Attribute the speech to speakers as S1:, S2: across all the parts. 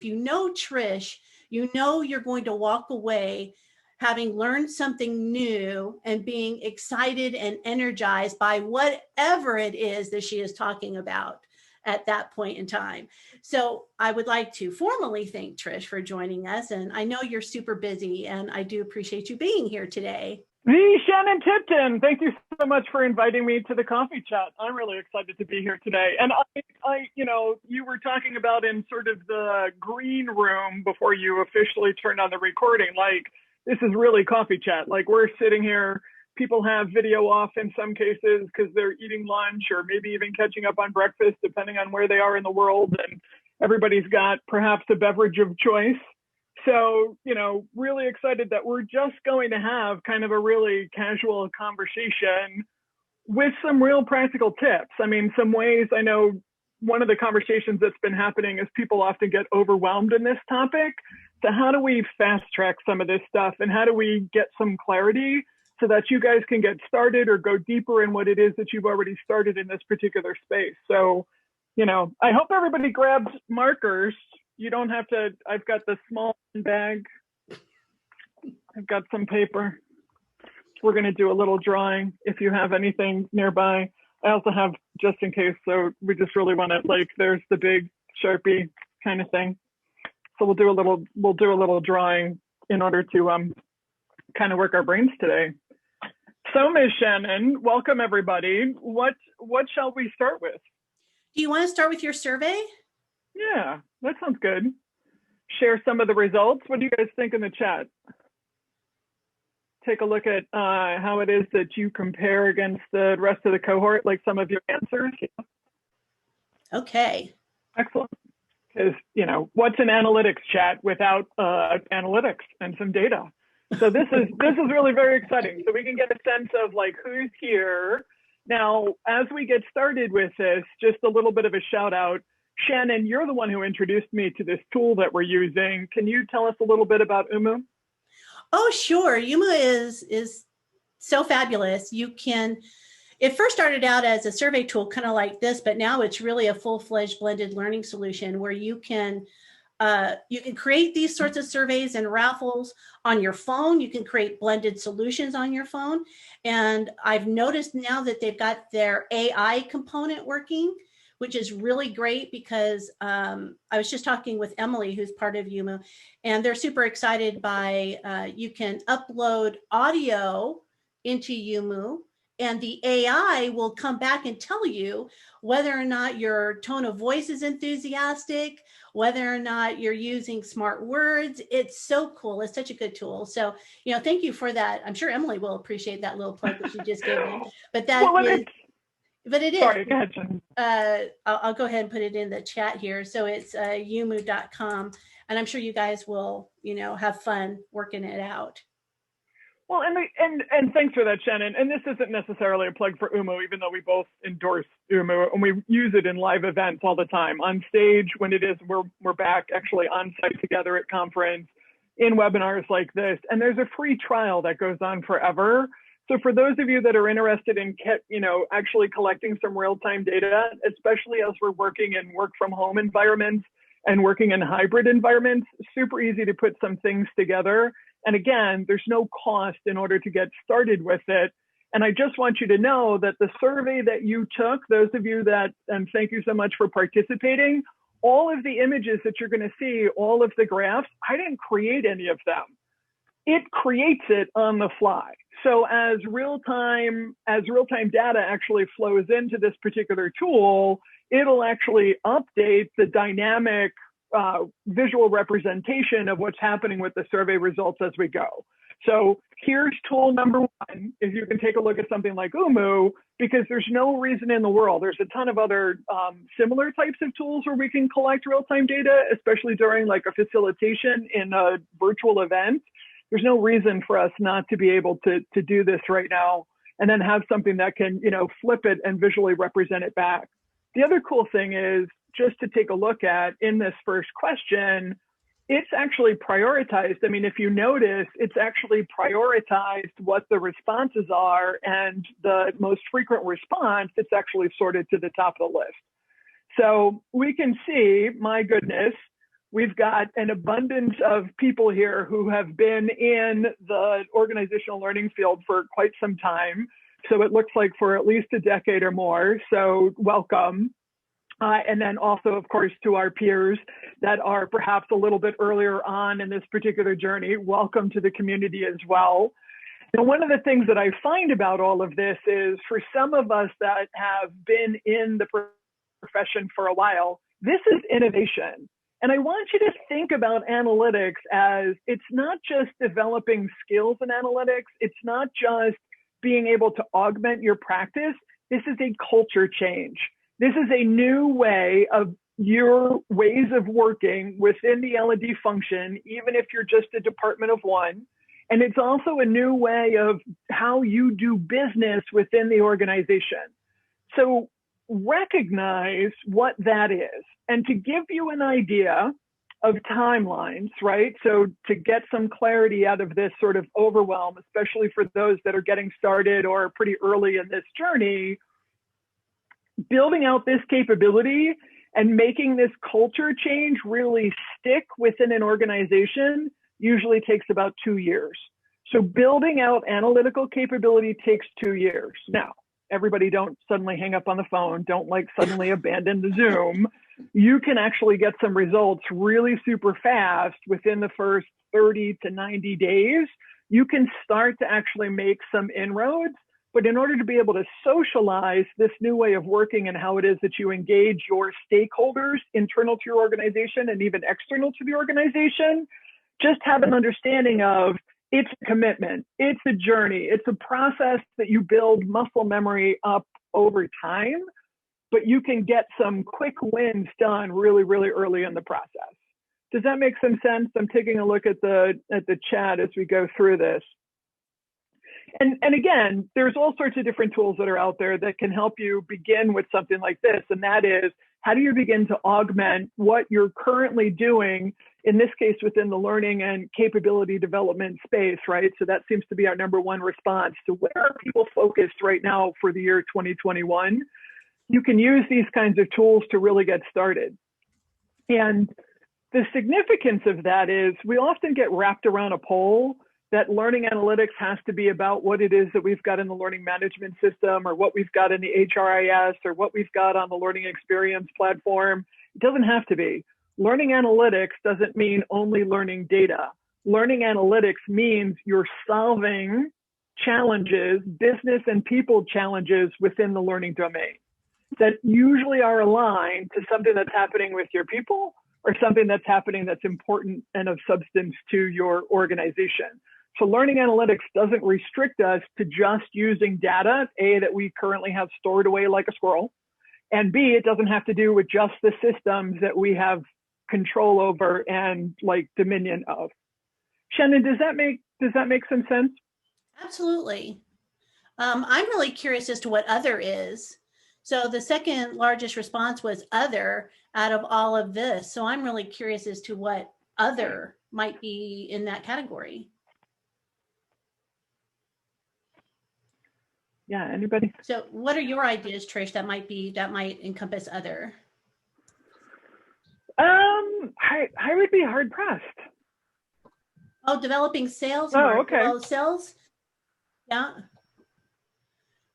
S1: you know Trish, you know you're going to walk away having learned something new and being excited and energized by whatever it is that she is talking about at that point in time. So I would like to formally thank Trish for joining us. And I know you're super busy, and I do appreciate you being here today.
S2: The Shannon Tipton, thank you so much for inviting me to the coffee chat. I'm really excited to be here today. And you were talking about in sort of the green room before you officially turned on the recording, like, this is really coffee chat. Like, we're sitting here, people have video off in some cases because they're eating lunch or maybe even catching up on breakfast, depending on where they are in the world. And everybody's got perhaps a beverage of choice. So, really excited that we're just going to have kind of a really casual conversation with some real practical tips. I mean, some ways, I know one of the conversations that's been happening is people often get overwhelmed in this topic. So how do we fast track some of this stuff, and how do we get some clarity so that you guys can get started or go deeper in what it is that you've already started in this particular space? So, I hope everybody grabs markers. You don't have to, I've got the small bag. I've got some paper. We're going to do a little drawing if you have anything nearby. I also have just in case, so we just really want to, like, there's the big Sharpie kind of thing. So we'll do a little drawing in order to kind of work our brains today. So Ms. Shannon, welcome everybody. What shall we start with?
S1: Do you want to start with your survey?
S2: Yeah, that sounds good. Share some of the results. What do you guys think in the chat? Take a look at how it is that you compare against the rest of the cohort, like some of your answers.
S1: Okay.
S2: Excellent. Because, what's an analytics chat without analytics and some data? So this is really very exciting. So we can get a sense of, like, who's here. Now, as we get started with this, just a little bit of a shout out. Shannon, you're the one who introduced me to this tool that we're using. Can you tell us a little bit about UMU?
S1: Oh, sure. UMU is so fabulous. It first started out as a survey tool, kind of like this, but now it's really a full-fledged blended learning solution where you can create these sorts of surveys and raffles on your phone. You can create blended solutions on your phone. And I've noticed now that they've got their AI component working, which is really great because I was just talking with Emily, who's part of UMU, and they're super excited by, you can upload audio into UMU, and the AI will come back and tell you whether or not your tone of voice is enthusiastic, whether or not you're using smart words. It's so cool. It's such a good tool. So, thank you for that. I'm sure Emily will appreciate that little plug that you just gave me. But But it is.
S2: Sorry, go ahead, Jen.
S1: I'll go ahead and put it in the chat here. So it's umu.com, and I'm sure you guys will, have fun working it out.
S2: Well, and thanks for that, Shannon. And this isn't necessarily a plug for UMU, even though we both endorse UMU and we use it in live events all the time, on stage when it is we're back actually on site together at conference, in webinars like this. And there's a free trial that goes on forever. So for those of you that are interested in, actually collecting some real-time data, especially as we're working in work from home environments and working in hybrid environments, super easy to put some things together. And again, there's no cost in order to get started with it. And I just want you to know that the survey that you took, those of you that, and thank you so much for participating, all of the images that you're going to see, all of the graphs, I didn't create any of them. It creates it on the fly. So as real-time data actually flows into this particular tool, it'll actually update the dynamic visual representation of what's happening with the survey results as we go. So here's tool number one, if you can take a look at something like UMU, because there's no reason in the world. There's a ton of other similar types of tools where we can collect real-time data, especially during like a facilitation in a virtual event. There's no reason for us not to be able to do this right now and then have something that can, flip it and visually represent it back. The other cool thing is just to take a look at in this first question, it's actually prioritized. I mean, if you notice, it's actually prioritized what the responses are, and the most frequent response, it's actually sorted to the top of the list. So we can see, my goodness, We've got an abundance of people here who have been in the organizational learning field for quite some time. So it looks like for at least a decade or more. So welcome. And then also, of course, to our peers that are perhaps a little bit earlier on in this particular journey, welcome to the community as well. And one of the things that I find about all of this is for some of us that have been in the profession for a while, this is innovation. And I want you to think about analytics as it's not just developing skills in analytics. It's not just being able to augment your practice. This is a culture change. This is a new way of your ways of working within the L&D function, even if you're just a department of one. And it's also a new way of how you do business within the organization. So recognize what that is. And to give you an idea of timelines, right? So to get some clarity out of this sort of overwhelm, especially for those that are getting started or pretty early in this journey, building out this capability and making this culture change really stick within an organization usually takes about 2 years. So building out analytical capability takes 2 years. Now, everybody don't suddenly hang up on the phone, don't like suddenly abandon the Zoom. You can actually get some results really super fast within the first 30 to 90 days. You can start to actually make some inroads. But in order to be able to socialize this new way of working and how it is that you engage your stakeholders internal to your organization and even external to the organization, just have an understanding of it's a commitment, it's a journey, it's a process that you build muscle memory up over time, but you can get some quick wins done really, really early in the process. Does that make some sense? I'm taking a look at the chat as we go through this. And again, there's all sorts of different tools that are out there that can help you begin with something like this. And that is, how do you begin to augment what you're currently doing, in this case, within the learning and capability development space, right? So that seems to be our number one response to where are people focused right now for the year 2021. You can use these kinds of tools to really get started. And the significance of that is we often get wrapped around a pole that learning analytics has to be about what it is that we've got in the learning management system or what we've got in the HRIS or what we've got on the learning experience platform. It doesn't have to be. Learning analytics doesn't mean only learning data. Learning analytics means you're solving challenges, business and people challenges within the learning domain that usually are aligned to something that's happening with your people or something that's happening that's important and of substance to your organization. So learning analytics doesn't restrict us to just using data, A, that we currently have stored away like a squirrel, and B, it doesn't have to do with just the systems that we have control over and like dominion of. Shannon, does that make some sense?
S1: Absolutely. I'm really curious as to what other is. So the second largest response was other out of all of this. So I'm really curious as to what other might be in that category.
S2: Yeah, anybody?
S1: So what are your ideas, Trish, that might encompass other?
S2: I would be hard pressed.
S1: Oh, developing sales.
S2: Oh, okay.
S1: Well, sales. Yeah.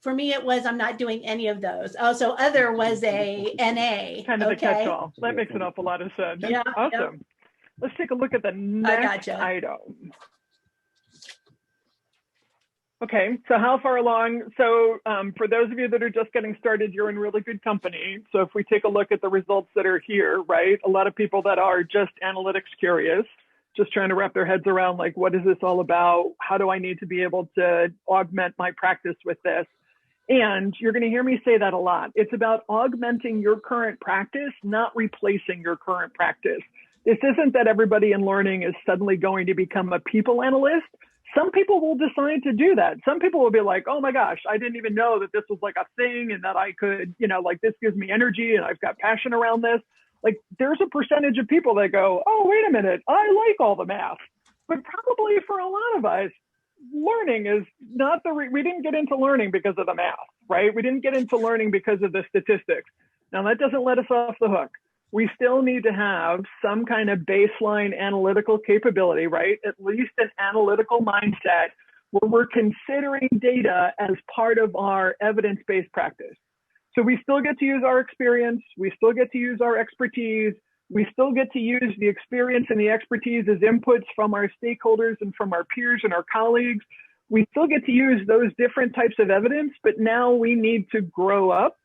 S1: For me, it was I'm not doing any of those. Oh, so other was a NA.
S2: Kind of the catch-all. That makes an awful lot of sense.
S1: Yeah.
S2: Awesome.
S1: Yeah.
S2: Let's take a look at the next item. Okay, so how far along? So for those of you that are just getting started, you're in really good company. So if we take a look at the results that are here, right? A lot of people that are just analytics curious, just trying to wrap their heads around like, what is this all about? How do I need to be able to augment my practice with this? And you're going to hear me say that a lot. It's about augmenting your current practice, not replacing your current practice. This isn't that everybody in learning is suddenly going to become a people analyst. Some people will decide to do that. Some people will be like, oh my gosh, I didn't even know that this was like a thing and that I could, you know, like this gives me energy and I've got passion around this. Like there's a percentage of people that go, oh, wait a minute, I like all the math. But probably for a lot of us, learning is not we didn't get into learning because of the math, right? We didn't get into learning because of the statistics. Now that doesn't let us off the hook. we still need to have some kind of baseline analytical capability, right? At least an analytical mindset where we're considering data as part of our evidence-based practice. So we still get to use our experience, we still get to use our expertise, we still get to use the experience and the expertise as inputs from our stakeholders and from our peers and our colleagues. We still get to use those different types of evidence, but now we need to grow up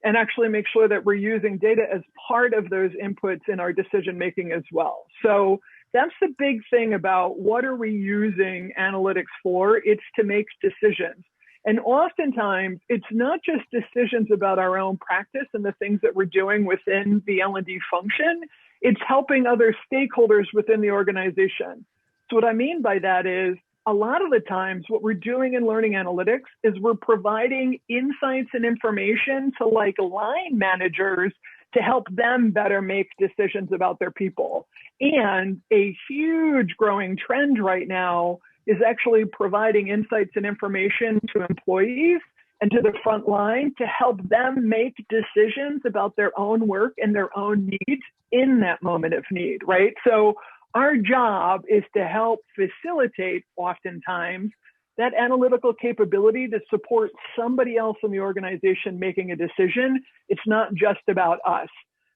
S2: and actually make sure that we're using data as part of those inputs in our decision making as well. So that's the big thing about what are we using analytics for? It's to make decisions. And oftentimes, it's not just decisions about our own practice and the things that we're doing within the L&D function. It's helping other stakeholders within the organization. So what I mean by that is, a lot of the times what we're doing in learning analytics is we're providing insights and information to like line managers to help them better make decisions about their people. And a huge growing trend right now is actually providing insights and information to employees and to the front line to help them make decisions about their own work and their own needs in that moment of need, right? So our job is to help facilitate, oftentimes, that analytical capability to support somebody else in the organization making a decision. It's not just about us.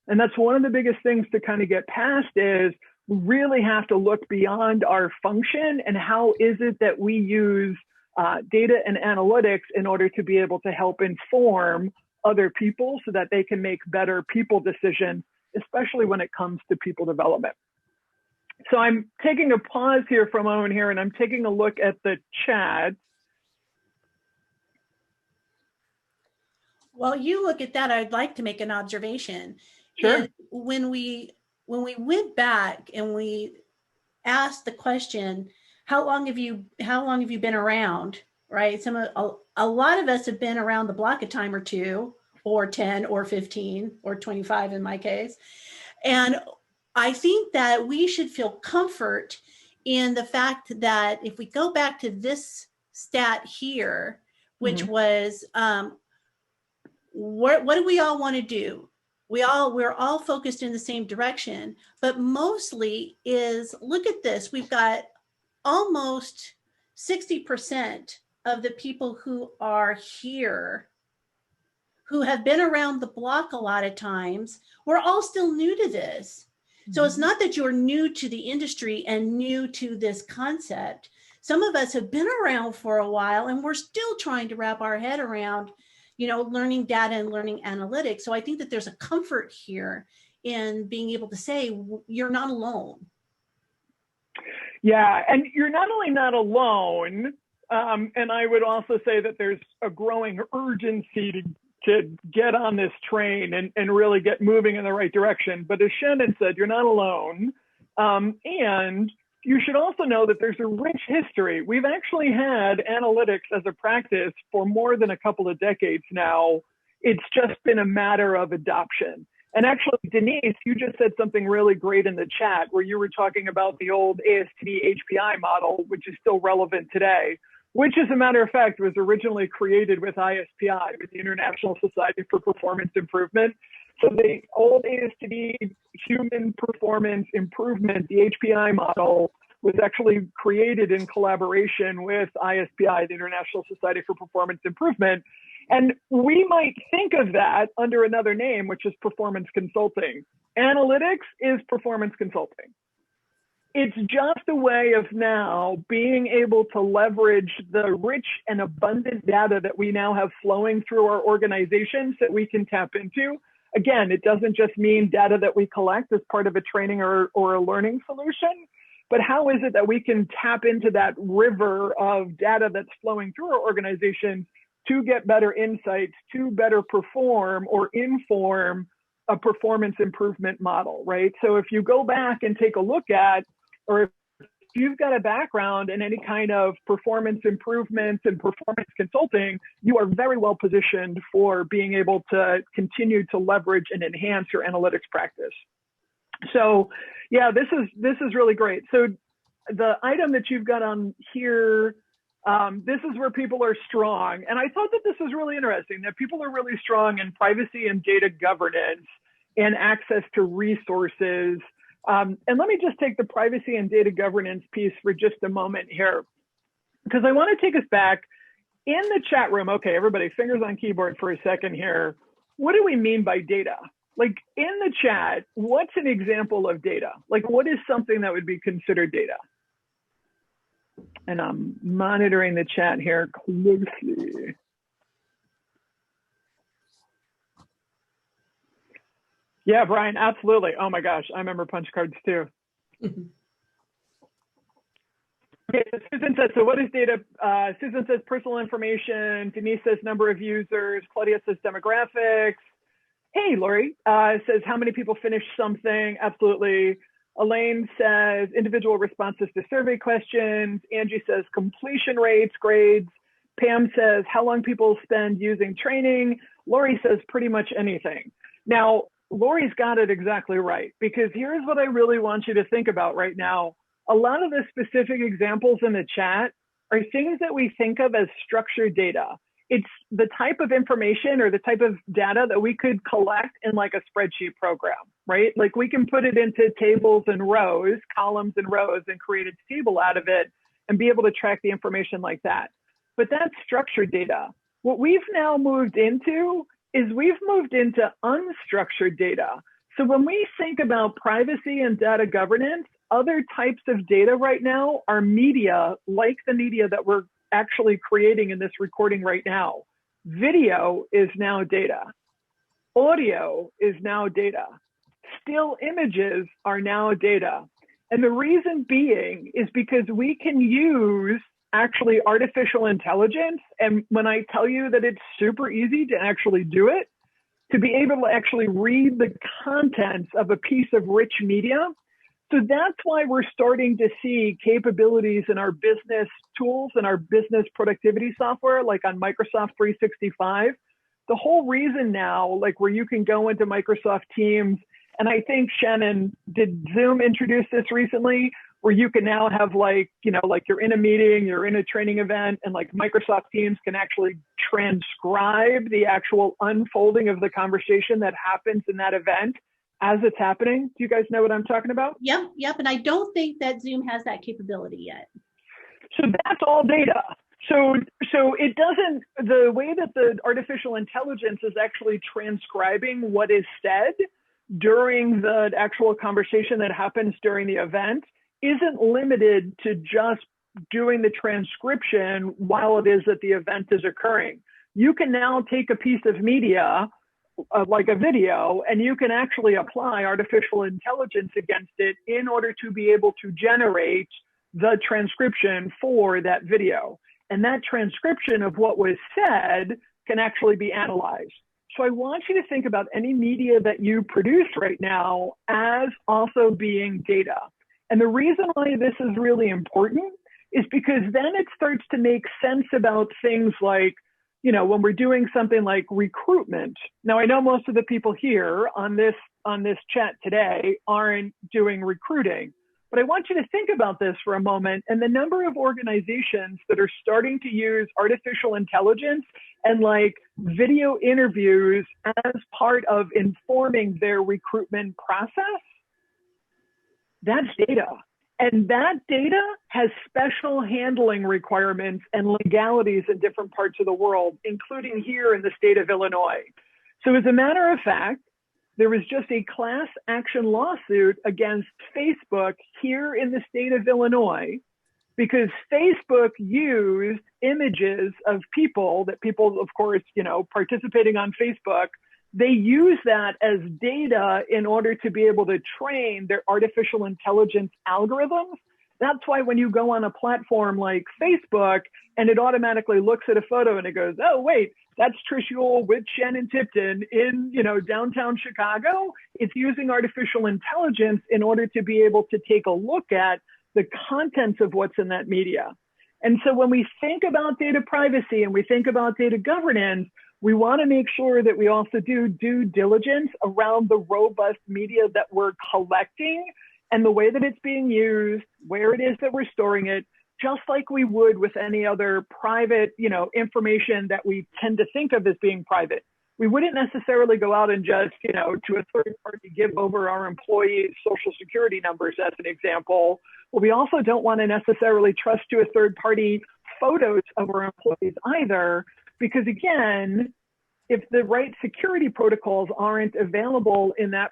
S2: And that's one of the biggest things to kind of get past is we really have to look beyond our function and how is it that we use data and analytics in order to be able to help inform other people so that they can make better people decisions, especially when it comes to people development. So I'm taking a pause here for a moment here, and I'm taking a look at the chat.
S1: While you look at that, I'd like to make an observation.
S2: Sure.
S1: When we went back and we asked the question, how long have you been around? Right? A lot of us have been around the block a time or two, or 10 or 15 or 25 in my case. And I think that we should feel comfort in the fact that if we go back to this stat here, which was what do we all want to do? We're all focused in the same direction, but mostly is, look at this. We've got almost 60% of the people who are here who have been around the block a lot of times. We're all still new to this. So it's not that you're new to the industry and new to this concept. Some of us have been around for a while and we're still trying to wrap our head around, learning data and learning analytics. So I think that there's a comfort here in being able to say, you're not alone.
S2: Yeah, and you're not only not alone, and I would also say that there's a growing urgency to get on this train and really get moving in the right direction. But as Shannon said, you're not alone. And you should also know that there's a rich history. We've actually had analytics as a practice for more than a couple of decades now. It's just been a matter of adoption. And actually, Denise, you just said something really great in the chat where you were talking about the old ASTD HPI model, which is still relevant today, which, as a matter of fact, was originally created with ISPI, with the International Society for Performance Improvement. So the old ASTD human performance improvement, the HPI model, was actually created in collaboration with ISPI, the International Society for Performance Improvement. And we might think of that under another name, which is performance consulting. Analytics is performance consulting. It's just a way of now being able to leverage the rich and abundant data that we now have flowing through our organizations that we can tap into. Again, it doesn't just mean data that we collect as part of a training or a learning solution, but how is it that we can tap into that river of data that's flowing through our organizations to get better insights, to better perform or inform a performance improvement model, right? So if you go back and take a look at, or if you've got a background in any kind of performance improvement and performance consulting, you are very well positioned for being able to continue to leverage and enhance your analytics practice. So yeah, this is really great. So the item that you've got on here, this is where people are strong. And I thought that this was really interesting, that people are really strong in privacy and data governance and access to resources. And let me just take the privacy and data governance piece for just a moment here, because I want to take us back in the chat room. Okay, everybody, fingers on keyboard for a second here. What do we mean by data? Like in the chat, what's an example of data? Like what is something that would be considered data? And I'm monitoring the chat here closely. Yeah, Brian, absolutely. Oh my gosh, I remember punch cards too. Okay, so Susan says, so what is data? Susan says personal information. Denise says number of users. Claudia says demographics. Hey, Lori says how many people finished something? Absolutely. Elaine says individual responses to survey questions. Angie says completion rates, grades. Pam says how long people spend using training. Lori says pretty much anything. Now, Lori's got it exactly right, because here's what I really want you to think about right now. A lot of the specific examples in the chat are things that we think of as structured data. It's the type of information or the type of data that we could collect in like a spreadsheet program, right? Like we can put it into tables and rows, columns and rows, and create a table out of it and be able to track the information like that. But that's structured data. What we've now moved into is we've moved into unstructured data. So when we think about privacy and data governance, other types of data right now are media, like the media that we're actually creating in this recording right now. Video is now data. Audio is now data. Still images are now data. And the reason being is because we can use actually artificial intelligence. And when I tell you that it's super easy to actually do it, to be able to actually read the contents of a piece of rich media. So that's why we're starting to see capabilities in our business tools and our business productivity software, like on Microsoft 365. The whole reason now, like where you can go into Microsoft Teams, and I think Shannon, did Zoom introduce this recently, where you can now have like, you know, like you're in a meeting, you're in a training event, and like Microsoft Teams can actually transcribe the actual unfolding of the conversation that happens in that event as it's happening. Do you guys know what I'm talking about?
S1: Yep. And I don't think that Zoom has that capability yet.
S2: So that's all data. So it doesn't, the way that the artificial intelligence is actually transcribing what is said during the actual conversation that happens during the event isn't limited to just doing the transcription while it is that the event is occurring. You can now take a piece of media, like a video, and you can actually apply artificial intelligence against it in order to be able to generate the transcription for that video. And that transcription of what was said can actually be analyzed. So I want you to think about any media that you produce right now as also being data. And the reason why this is really important is because then it starts to make sense about things like, you know, when we're doing something like recruitment. Now, I know most of the people here on this chat today aren't doing recruiting, but I want you to think about this for a moment and the number of organizations that are starting to use artificial intelligence and like video interviews as part of informing their recruitment process. That's data. And that data has special handling requirements and legalities in different parts of the world, including here in the state of Illinois. So as a matter of fact, there was just a class action lawsuit against Facebook here in the state of Illinois because Facebook used images of people that people, of course, you know, participating on Facebook. They use that as data in order to be able to train their artificial intelligence algorithms. That's why when you go on a platform like Facebook and it automatically looks at a photo and it goes, oh, wait, that's Trish Uhl with Shannon Tipton in, you know, downtown Chicago. It's using artificial intelligence in order to be able to take a look at the contents of what's in that media. And so when we think about data privacy and we think about data governance, we want to make sure that we also do due diligence around the robust media that we're collecting and the way that it's being used, where it is that we're storing it, just like we would with any other private, you know, information that we tend to think of as being private. we wouldn't necessarily go out and just, you know, to a third party, give over our employees' social security numbers as an example. But we also don't want to necessarily trust to a third party photos of our employees either, because again, if the right security protocols aren't available in that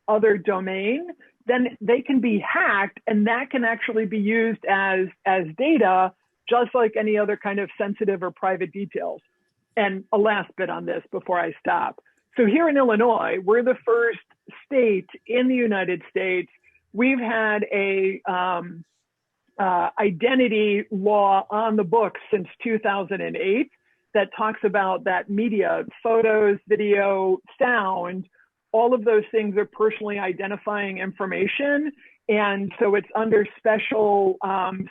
S2: other domain, then they can be hacked, and that can actually be used as data, just like any other kind of sensitive or private details. And a last bit on this before I stop. So here in Illinois, we're the first state in the United States. We've had a identity law on the books since 2008 that talks about that media, photos, video, sound, all of those things are personally identifying information. And so it's under special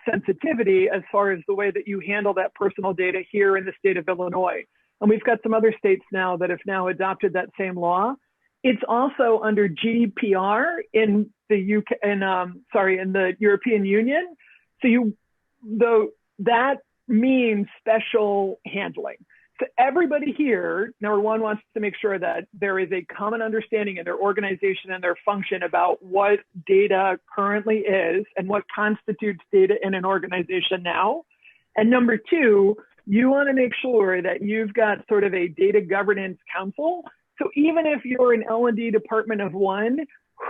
S2: sensitivity as far as the way that you handle that personal data here in the state of Illinois. And we've got some other states now that have now adopted that same law. It's also under GDPR in the UK, in the European Union. So that means special handling. So everybody here, number one, wants to make sure that there is a common understanding in their organization and their function about what data currently is and what constitutes data in an organization now. And number two, you want to make sure that you've got sort of a data governance council. So even if you're an L&D department of one,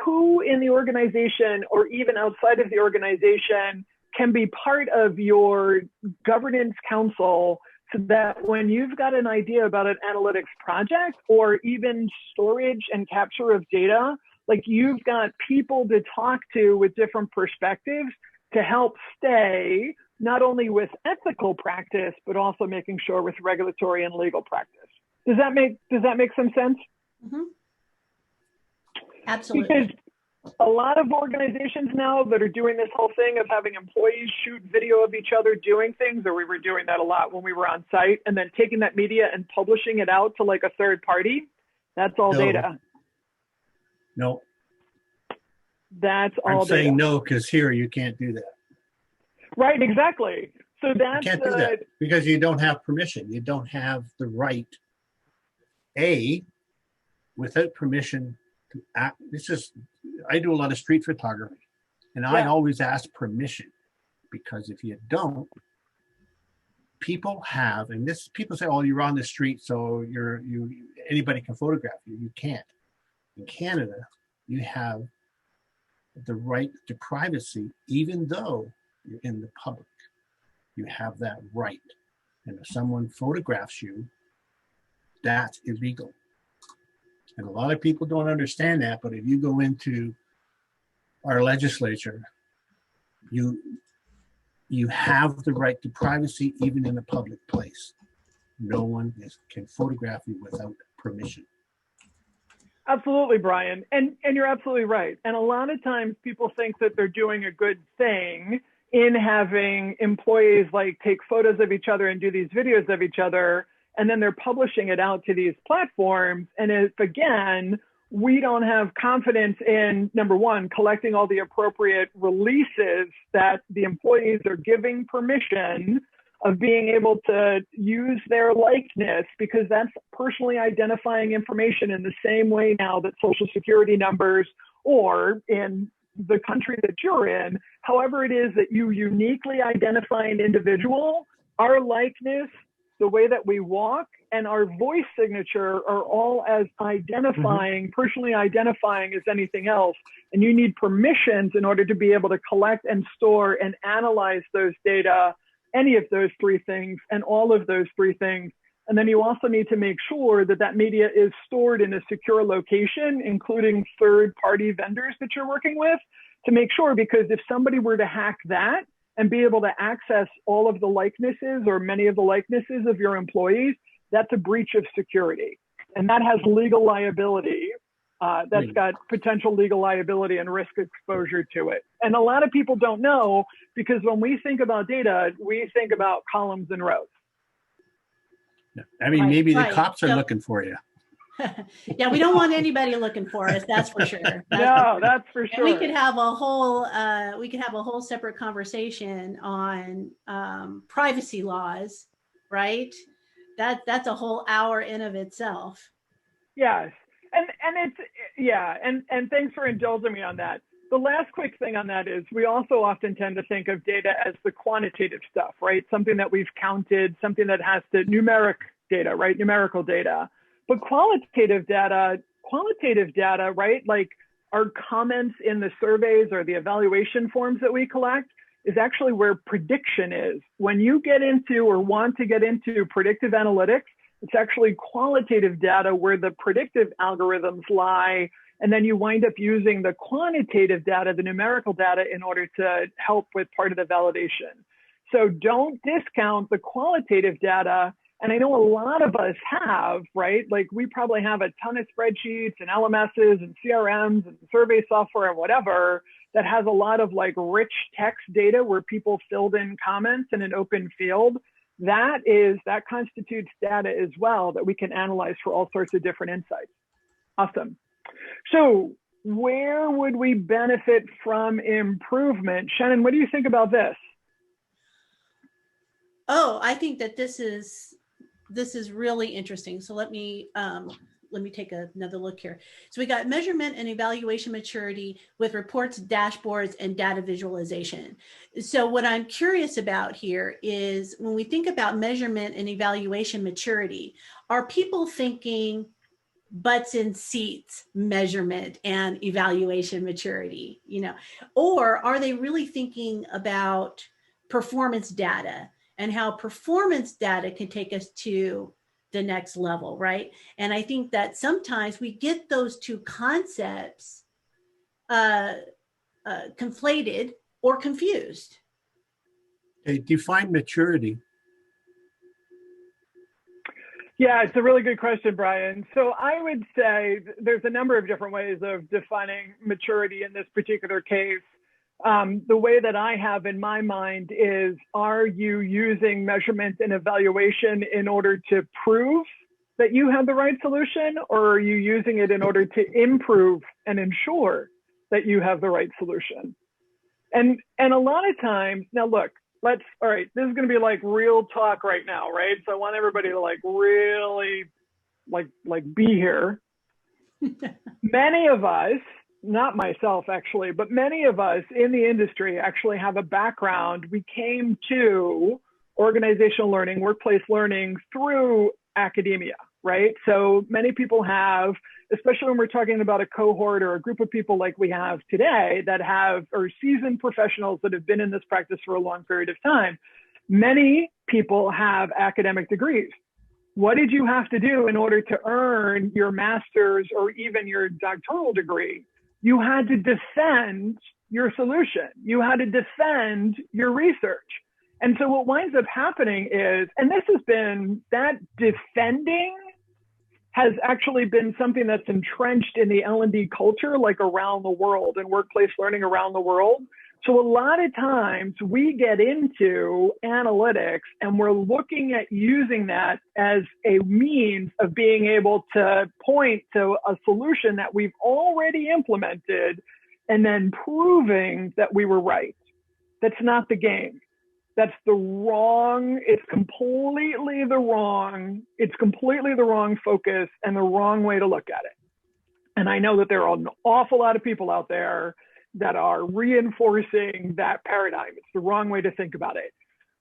S2: who in the organization or even outside of the organization can be part of your governance council, so that when you've got an idea about an analytics project or even storage and capture of data, like you've got people to talk to with different perspectives to help stay not only with ethical practice, but also making sure with regulatory and legal practice. Does that make some sense?
S1: Mm-hmm. Absolutely.
S2: Because a lot of organizations now that are doing this whole thing of having employees shoot video of each other doing things, or we were doing that a lot when we were on site, and then taking that media and publishing it out to like a third party, that's all data.
S3: No.
S2: That's all
S3: I'm
S2: data.
S3: saying no, because here you can't do that.
S2: Right, exactly. So that's
S3: you can't do that because you don't have permission. You don't have the right, without permission to act. I do a lot of street photography, and I always ask permission, because if you don't, people have, and this people say, "Oh, you're on the street, so anybody can photograph you." You can't. In Canada, you have the right to privacy, even though you're in the public. You have that right, and if someone photographs you, that's illegal. And a lot of people don't understand that, but if you go into our legislature, you have the right to privacy even in a public place. No one can photograph you without permission.
S2: Absolutely, Brian. And you're absolutely right. And a lot of times people think that they're doing a good thing in having employees like take photos of each other and do these videos of each other, and then they're publishing it out to these platforms. And if, again, we don't have confidence in, number one, collecting all the appropriate releases that the employees are giving permission of being able to use their likeness, because that's personally identifying information in the same way now that social security numbers, or in the country that you're in, however it is that you uniquely identify an individual, our likeness, the way that we walk, and our voice signature are all as identifying, personally identifying as anything else. And you need permissions in order to be able to collect and store and analyze those data, any of those three things, and all of those three things. And then you also need to make sure that that media is stored in a secure location, including third-party vendors that you're working with, to make sure, because if somebody were to hack that and be able to access all of the likenesses or many of the likenesses of your employees, that's a breach of security. And that has legal liability. That's got potential legal liability and risk exposure to it. And a lot of people don't know, because when we think about data, we think about columns and rows.
S3: I mean, maybe the cops are looking for you.
S1: Yeah, we don't want anybody looking for us. That's for sure.
S2: That's for sure.
S1: And we could have a whole separate conversation on privacy laws, right? That's a whole hour in of itself.
S2: Yes. And it's, yeah, and thanks for indulging me on that. The last quick thing on that is we also often tend to think of data as the quantitative stuff, right? Something that we've counted, something that has to numeric data, right? Numerical data. But qualitative data, right? Like our comments in the surveys or the evaluation forms that we collect is actually where prediction is. When you get into or want to get into predictive analytics, it's actually qualitative data where the predictive algorithms lie. And then you wind up using the quantitative data, the numerical data, in order to help with part of the validation. So don't discount the qualitative data. And I know a lot of us have, right? Like we probably have a ton of spreadsheets and LMSs and CRMs and survey software and whatever that has a lot of like rich text data where people filled in comments in an open field. That constitutes data as well that we can analyze for all sorts of different insights. Awesome. So where would we benefit from improvement? Shannon, what do you think about this?
S1: Oh, I think that this is really interesting. So let me take another look here. So we got measurement and evaluation maturity with reports, dashboards, and data visualization. So what I'm curious about here is when we think about measurement and evaluation maturity, are people thinking butts in seats measurement and evaluation maturity, or are they really thinking about performance data and how performance data can take us to the next level, right? And I think that sometimes we get those two concepts conflated or confused.
S3: Okay, define maturity.
S2: Yeah, it's a really good question, Brian. So I would say there's a number of different ways of defining maturity in this particular case. The way that I have in my mind is, are you using measurement and evaluation in order to prove that you have the right solution, or are you using it in order to improve and ensure that you have the right solution? And a lot of times, now look, all right, this is going to be like real talk right now, right? So I want everybody to like really like be here. Many of us, not myself actually, but many of us in the industry actually have a background. We came to organizational learning, workplace learning through academia, right? So many people have, especially when we're talking about a cohort or a group of people like we have today that are seasoned professionals that have been in this practice for a long period of time. Many people have academic degrees. What did you have to do in order to earn your master's or even your doctoral degree? You had to defend your solution. You had to defend your research. And so what winds up happening is, and this has been, that defending has actually been something that's entrenched in the L&D culture, like around the world and workplace learning around the world. So a lot of times we get into analytics and we're looking at using that as a means of being able to point to a solution that we've already implemented and then proving that we were right. That's not the game. That's the wrong, it's completely the wrong focus and the wrong way to look at it. And I know that there are an awful lot of people out there that are reinforcing that paradigm. It's the wrong way to think about it.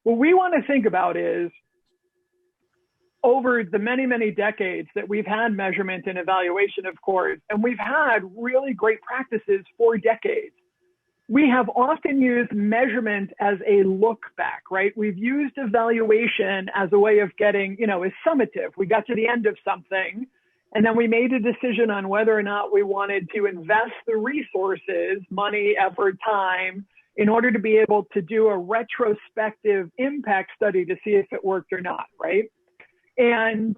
S2: What we want to think about is, over the many, many decades that we've had measurement and evaluation, of course, and we've had really great practices for decades. We have often used measurement as a look back, right? We've used evaluation as a way of getting, a summative. We got to the end of something, and then we made a decision on whether or not we wanted to invest the resources, money, effort, time, in order to be able to do a retrospective impact study to see if it worked or not, right? And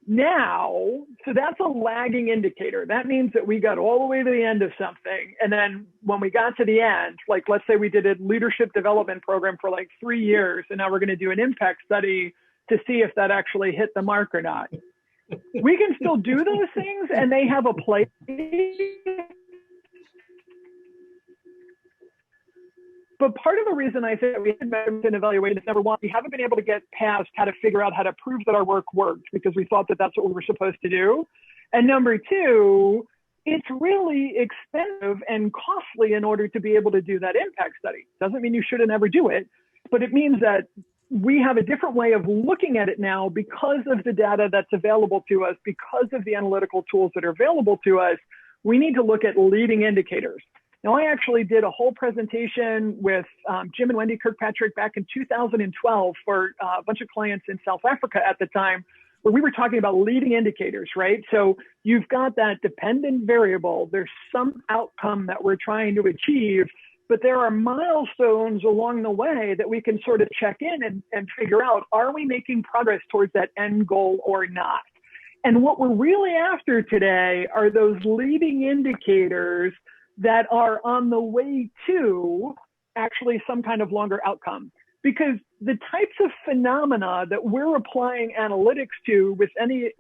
S2: now, so that's a lagging indicator. That means that we got all the way to the end of something. And then when we got to the end, like let's say we did a leadership development program for like 3 years, and now we're going to do an impact study to see if that actually hit the mark or not. We can still do those things and they have a place. But part of the reason I say that we had measurement and evaluation is, number one, we haven't been able to get past how to figure out how to prove that our work worked because we thought that that's what we were supposed to do. And number two, it's really expensive and costly in order to be able to do that impact study. Doesn't mean you shouldn't ever do it, but it means that we have a different way of looking at it now because of the data that's available to us, because of the analytical tools that are available to us. We need to look at leading indicators. Now, I actually did a whole presentation with Jim and Wendy Kirkpatrick back in 2012 for a bunch of clients in South Africa at the time, where we were talking about leading indicators, right? So you've got that dependent variable. There's some outcome that we're trying to achieve, but there are milestones along the way that we can sort of check in and figure out, are we making progress towards that end goal or not? And what we're really after today are those leading indicators that are on the way to actually some kind of longer outcome. Because the types of phenomena that we're applying analytics to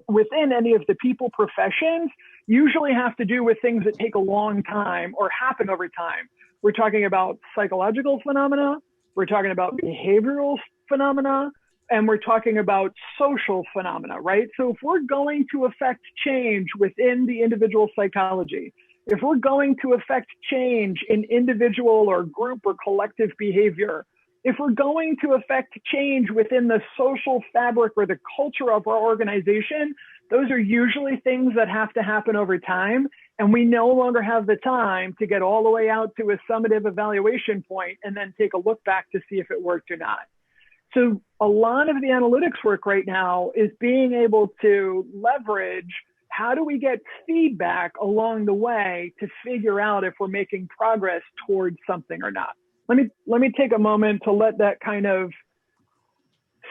S2: within any of the people professions usually have to do with things that take a long time or happen over time. We're talking about psychological phenomena, we're talking about behavioral phenomena, and we're talking about social phenomena, right? So if we're going to affect change within the individual psychology, if we're going to affect change in individual or group or collective behavior, if we're going to affect change within the social fabric or the culture of our organization, those are usually things that have to happen over time. And we no longer have the time to get all the way out to a summative evaluation point and then take a look back to see if it worked or not. So a lot of the analytics work right now is being able to leverage how do we get feedback along the way to figure out if we're making progress towards something or not. Let me take a moment to let that kind of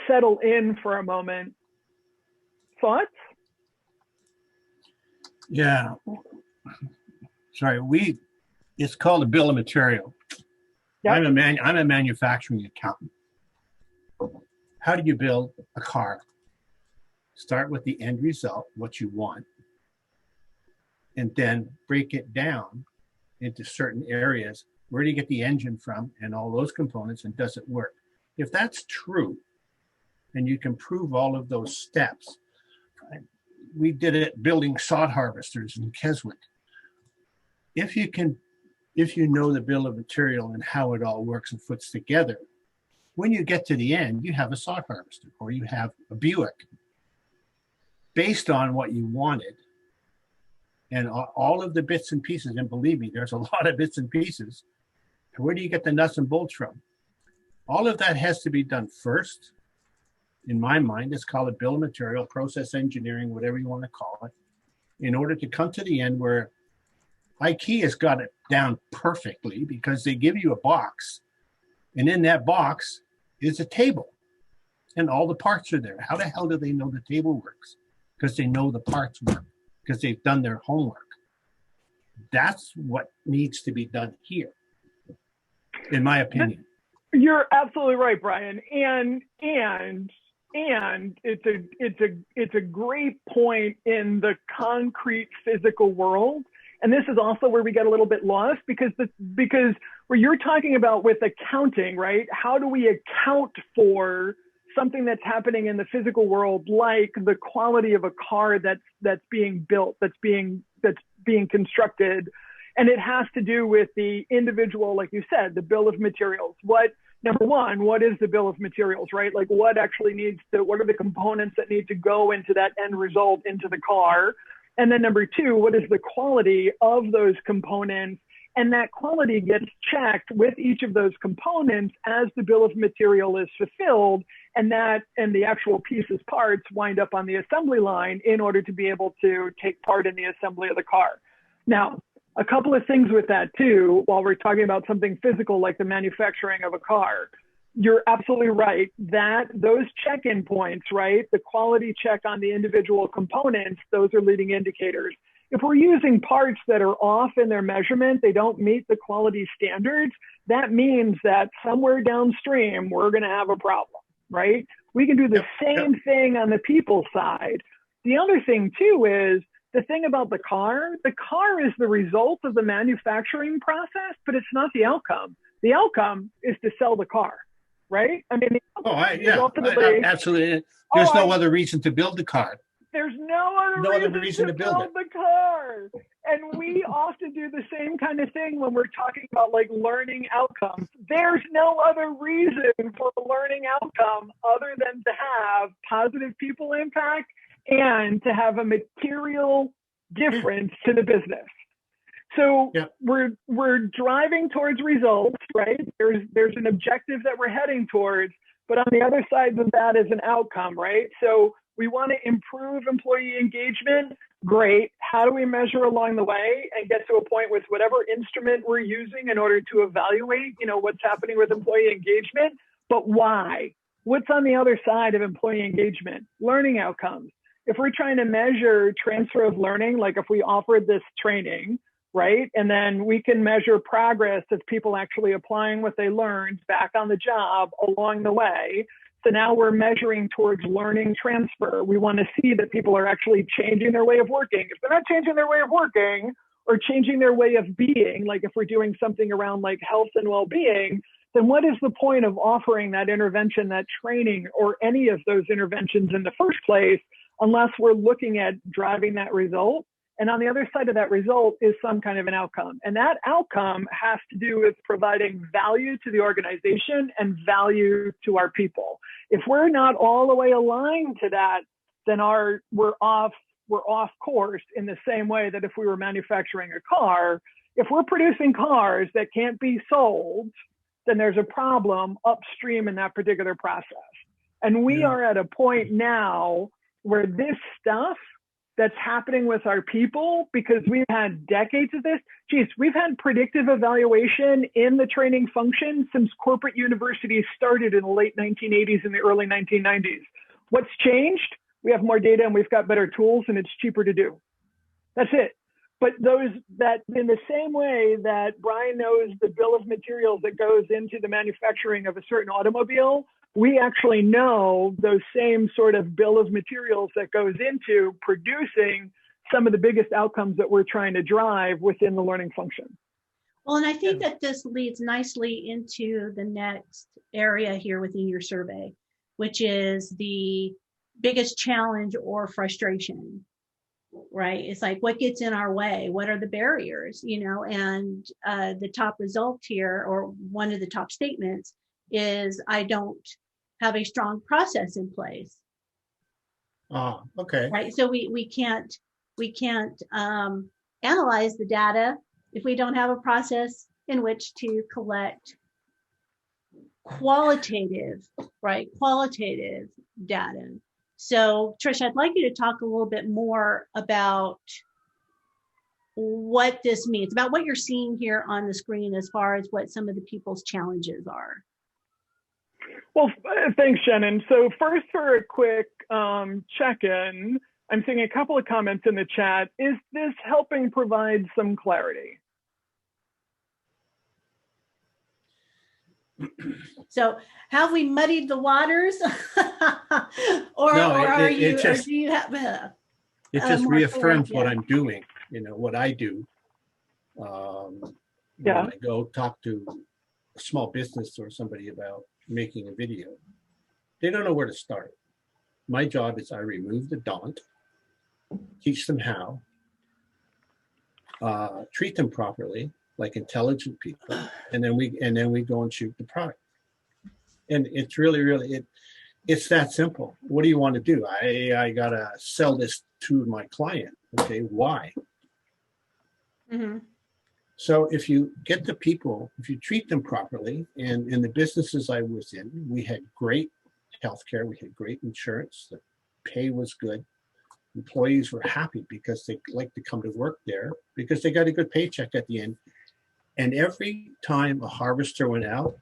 S2: settle in for a moment. Thoughts?
S3: Yeah. Sorry, it's called a bill of material. Yep. I'm a manufacturing accountant. How do you build a car? Start with the end result, what you want, and then break it down into certain areas. Where do you get the engine from and all those components, and does it work? If that's true, and you can prove all of those steps, we did it building sod harvesters in Keswick. If you know the bill of material and how it all works and fits together, when you get to the end, you have a sod harvester or you have a Buick based on what you wanted. And all of the bits and pieces, and believe me, there's a lot of bits and pieces. Where do you get the nuts and bolts from? All of that has to be done first. In my mind, it's called a bill of material, process engineering, whatever you want to call it, in order to come to the end where IKEA's got it down perfectly, because they give you a box, and in that box is a table, and all the parts are there. How the hell do they know the table works? Because they know the parts work, because they've done their homework. That's what needs to be done here, in my opinion.
S2: You're absolutely right, Brian. And it's a great point in the concrete physical world. And this is also where we get a little bit lost, because where you're talking about with accounting, right? How do we account for something that's happening in the physical world, like the quality of a car that's being built, that's being constructed? And it has to do with the individual, like you said, the bill of materials. Number one, what is the bill of materials, right? Like what are the components that need to go into that end result, into the car? And then number two, what is the quality of those components? And that quality gets checked with each of those components as the bill of material is fulfilled, and the actual pieces, parts wind up on the assembly line in order to be able to take part in the assembly of the car. Now, a couple of things with that too, while we're talking about something physical like the manufacturing of a car. You're absolutely right that those check-in points, right, the quality check on the individual components, those are leading indicators. If we're using parts that are off in their measurement, they don't meet the quality standards, that means that somewhere downstream, we're going to have a problem, right? We can do the same thing on the people side. The other thing too is, the thing about the car is the result of the manufacturing process, but it's not the outcome. The outcome is to sell the car, right? I mean,
S3: absolutely. There's no other reason to build the car.
S2: There's no other reason to build the car. And we often do the same kind of thing when we're talking about like learning outcomes. There's no other reason for a learning outcome other than to have positive people impact and to have a material difference to the business. So we're driving towards results, right? There's an objective that we're heading towards, but on the other side of that is an outcome, right? So we want to improve employee engagement. Great. How do we measure along the way and get to a point with whatever instrument we're using in order to evaluate, what's happening with employee engagement? But why? What's on the other side of employee engagement? Learning outcomes. If we're trying to measure transfer of learning, like if we offered this training, right? And then we can measure progress of people actually applying what they learned back on the job along the way. So now we're measuring towards learning transfer. We want to see that people are actually changing their way of working. If they're not changing their way of working or changing their way of being, like if we're doing something around like health and well-being, then what is the point of offering that intervention, that training, or any of those interventions in the first place, unless we're looking at driving that result? And on the other side of that result is some kind of an outcome. And that outcome has to do with providing value to the organization and value to our people. If we're not all the way aligned to that, then we're off course in the same way that if we were manufacturing a car, if we're producing cars that can't be sold, then there's a problem upstream in that particular process. And we are at a point now where this stuff that's happening with our people, because we've had decades of this. Geez, we've had predictive evaluation in the training function since corporate universities started in the late 1980s and the early 1990s. What's changed? We have more data and we've got better tools and it's cheaper to do. That's it. But that in the same way that Brian knows the bill of materials that goes into the manufacturing of a certain automobile, we actually know those same sort of bill of materials that goes into producing some of the biggest outcomes that we're trying to drive within the learning function.
S1: Well, and I think that this leads nicely into the next area here within your survey, which is the biggest challenge or frustration, right? It's like, what gets in our way? What are the barriers, and the top result here, or one of the top statements, is I don't have a strong process in place.
S3: Oh, okay.
S1: Right. So we can't analyze the data if we don't have a process in which to collect qualitative data. So Trish, I'd like you to talk a little bit more about what this means, about what you're seeing here on the screen as far as what some of the people's challenges are.
S2: Well, thanks, Shannon. So first, for a quick check-in, I'm seeing a couple of comments in the chat. Is this helping provide some clarity?
S1: So have we muddied the waters? or do you have
S3: it just reaffirms what I'm doing, what I do. When I go talk to a small business or somebody about making a video, they don't know where to start. My job is I remove the daunt, teach them how, treat them properly like intelligent people, and then we go and shoot the product. And it's really it's that simple. What do you want to do? I gotta sell this to my client. Okay, why?
S1: Mm-hmm.
S3: So if you get the people, if you treat them properly, and in the businesses I was in, we had great healthcare, we had great insurance, the pay was good. Employees were happy because they liked to come to work there because they got a good paycheck at the end. And every time a harvester went out,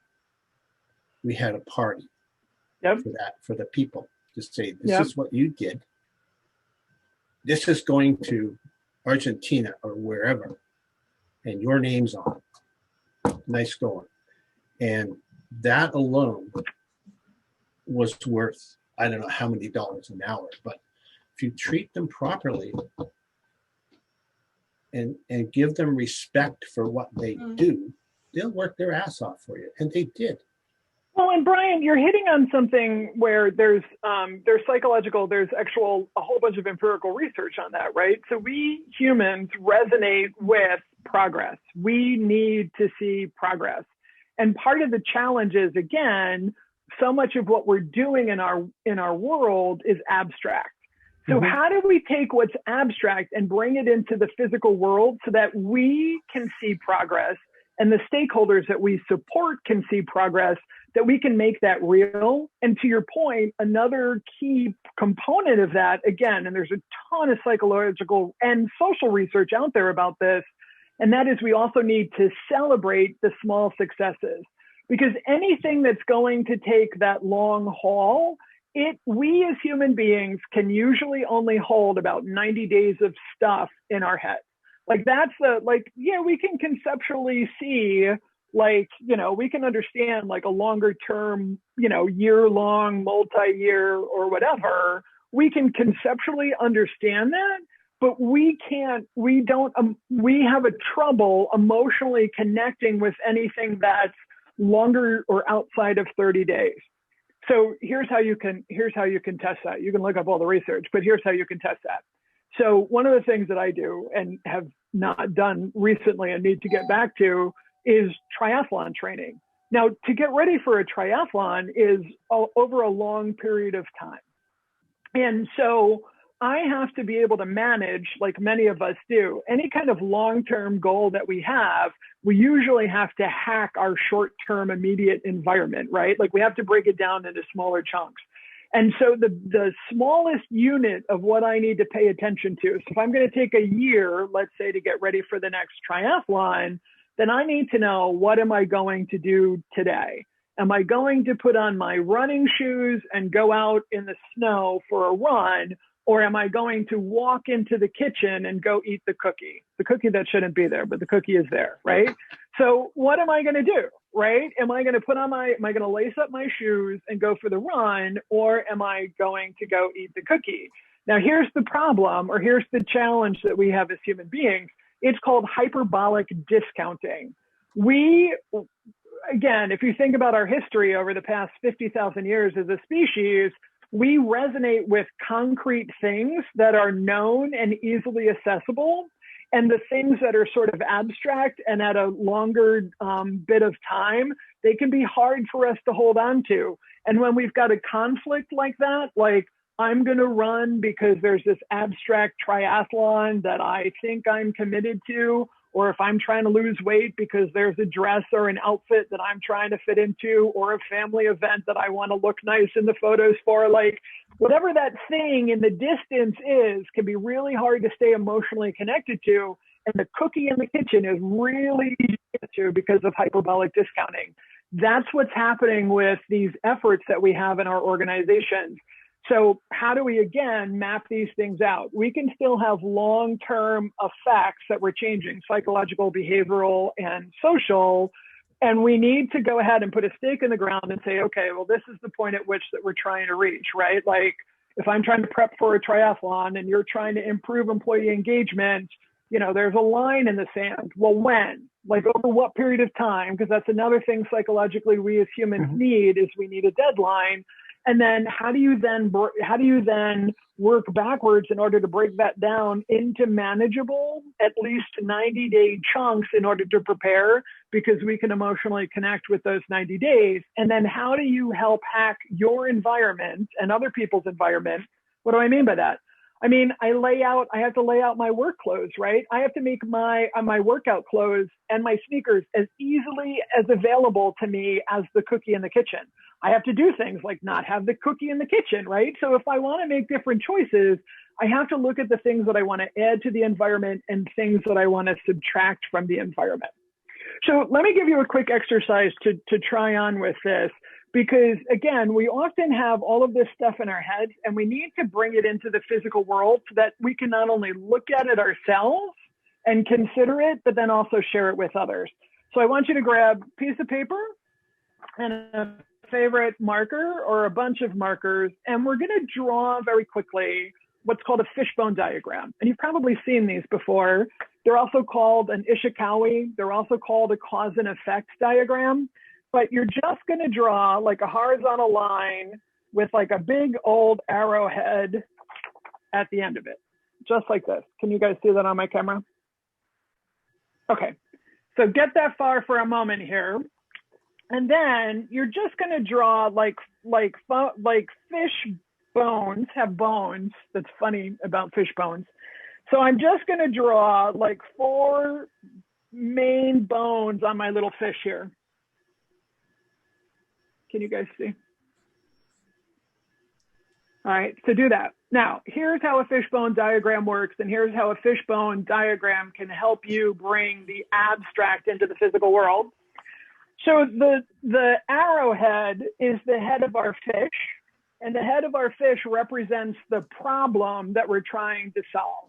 S3: we had a party for the people to say, this is what you did. This is going to Argentina or wherever. And your name's on it. Nice going. And that alone was worth, I don't know how many dollars an hour, but if you treat them properly and give them respect for what they do, they'll work their ass off for you. And they did.
S2: Well, and Brian, you're hitting on something where there's psychological, there's a whole bunch of empirical research on that, right? So we humans resonate with progress. We need to see progress. And part of the challenge is, again, so much of what we're doing in our world is abstract. So how do we take what's abstract and bring it into the physical world so that we can see progress and the stakeholders that we support can see progress, that we can make that real? And to your point, another key component of that, again, and there's a ton of psychological and social research out there about this, and that is we also need to celebrate the small successes. Because anything that's going to take that long haul, we as human beings can usually only hold about 90 days of stuff in our head. Like we can conceptually see, we can understand like a longer term, year-long, multi-year or whatever. We can conceptually understand that, but we have a trouble emotionally connecting with anything that's longer or outside of 30 days. So here's how you can test that. You can look up all the research, but here's how you can test that. So one of the things that I do and have not done recently and need to get back to is triathlon training. Now, to get ready for a triathlon is over a long period of time. And so I have to be able to manage, like many of us do, any kind of long-term goal that we have. We usually have to hack our short-term immediate environment, right? Like we have to break it down into smaller chunks. And so the smallest unit of what I need to pay attention to, so if I'm going to take a year, let's say, to get ready for the next triathlon, then I need to know, what am I going to do today? Am I going to put on my running shoes and go out in the snow for a run? Or am I going to walk into the kitchen and go eat the cookie that shouldn't be there, but the cookie is there, right? So what am I going to do, right? Am I going to lace up my shoes and go for the run? Or am I going to go eat the cookie? Now, here's the problem, or here's the challenge that we have as human beings. It's called hyperbolic discounting. Again, if you think about our history over the past 50,000 years as a species, we resonate with concrete things that are known and easily accessible, and the things that are sort of abstract and at a longer bit of time, they can be hard for us to hold on to. And when we've got a conflict like that, like I'm going to run because there's this abstract triathlon that I think I'm committed to, or if I'm trying to lose weight because there's a dress or an outfit that I'm trying to fit into, or a family event that I want to look nice in the photos for, like whatever that thing in the distance is, can be really hard to stay emotionally connected to. And the cookie in the kitchen is really easy to get to because of hyperbolic discounting. That's what's happening with these efforts that we have in our organizations. So how do we, again, map these things out? We can still have long-term effects that we're changing, psychological, behavioral, and social. And we need to go ahead and put a stake in the ground and say, okay, well, this is the point at which that we're trying to reach, right? Like if I'm trying to prep for a triathlon and you're trying to improve employee engagement, there's a line in the sand. Well, when? Like over what period of time? Because that's another thing psychologically we as humans need, is we need a deadline. And then how do you then work backwards in order to break that down into manageable, at least 90-day chunks in order to prepare, because we can emotionally connect with those 90 days. And then how do you help hack your environment and other people's environment? What do I mean by that? I mean, I have to lay out my work clothes, right? I have to make my workout clothes and my sneakers as easily as available to me as the cookie in the kitchen. I have to do things like not have the cookie in the kitchen, right? So if I want to make different choices, I have to look at the things that I want to add to the environment and things that I want to subtract from the environment. So let me give you a quick exercise to try on with this, because again, we often have all of this stuff in our heads and we need to bring it into the physical world so that we can not only look at it ourselves and consider it, but then also share it with others. So I want you to grab a piece of paper and a favorite marker or a bunch of markers, and we're going to draw very quickly what's called a fishbone diagram. And you've probably seen these before. They're also called an Ishikawa. They're also called a cause and effect diagram. but you're just going to draw like a horizontal line with like a big old arrowhead at the end of it, just like this. Can you guys see that on my camera? Okay, so get that far for a moment here. And then you're just going to draw like fish bones have bones. That's funny about fish bones. So I'm just going to draw like 4 main bones on my little fish here. Can you guys see? All right, so do that. Now, here's how a fishbone diagram works, and here's how a fishbone diagram can help you bring the abstract into the physical world. So the arrowhead is the head of our fish, and the head of our fish represents the problem that we're trying to solve.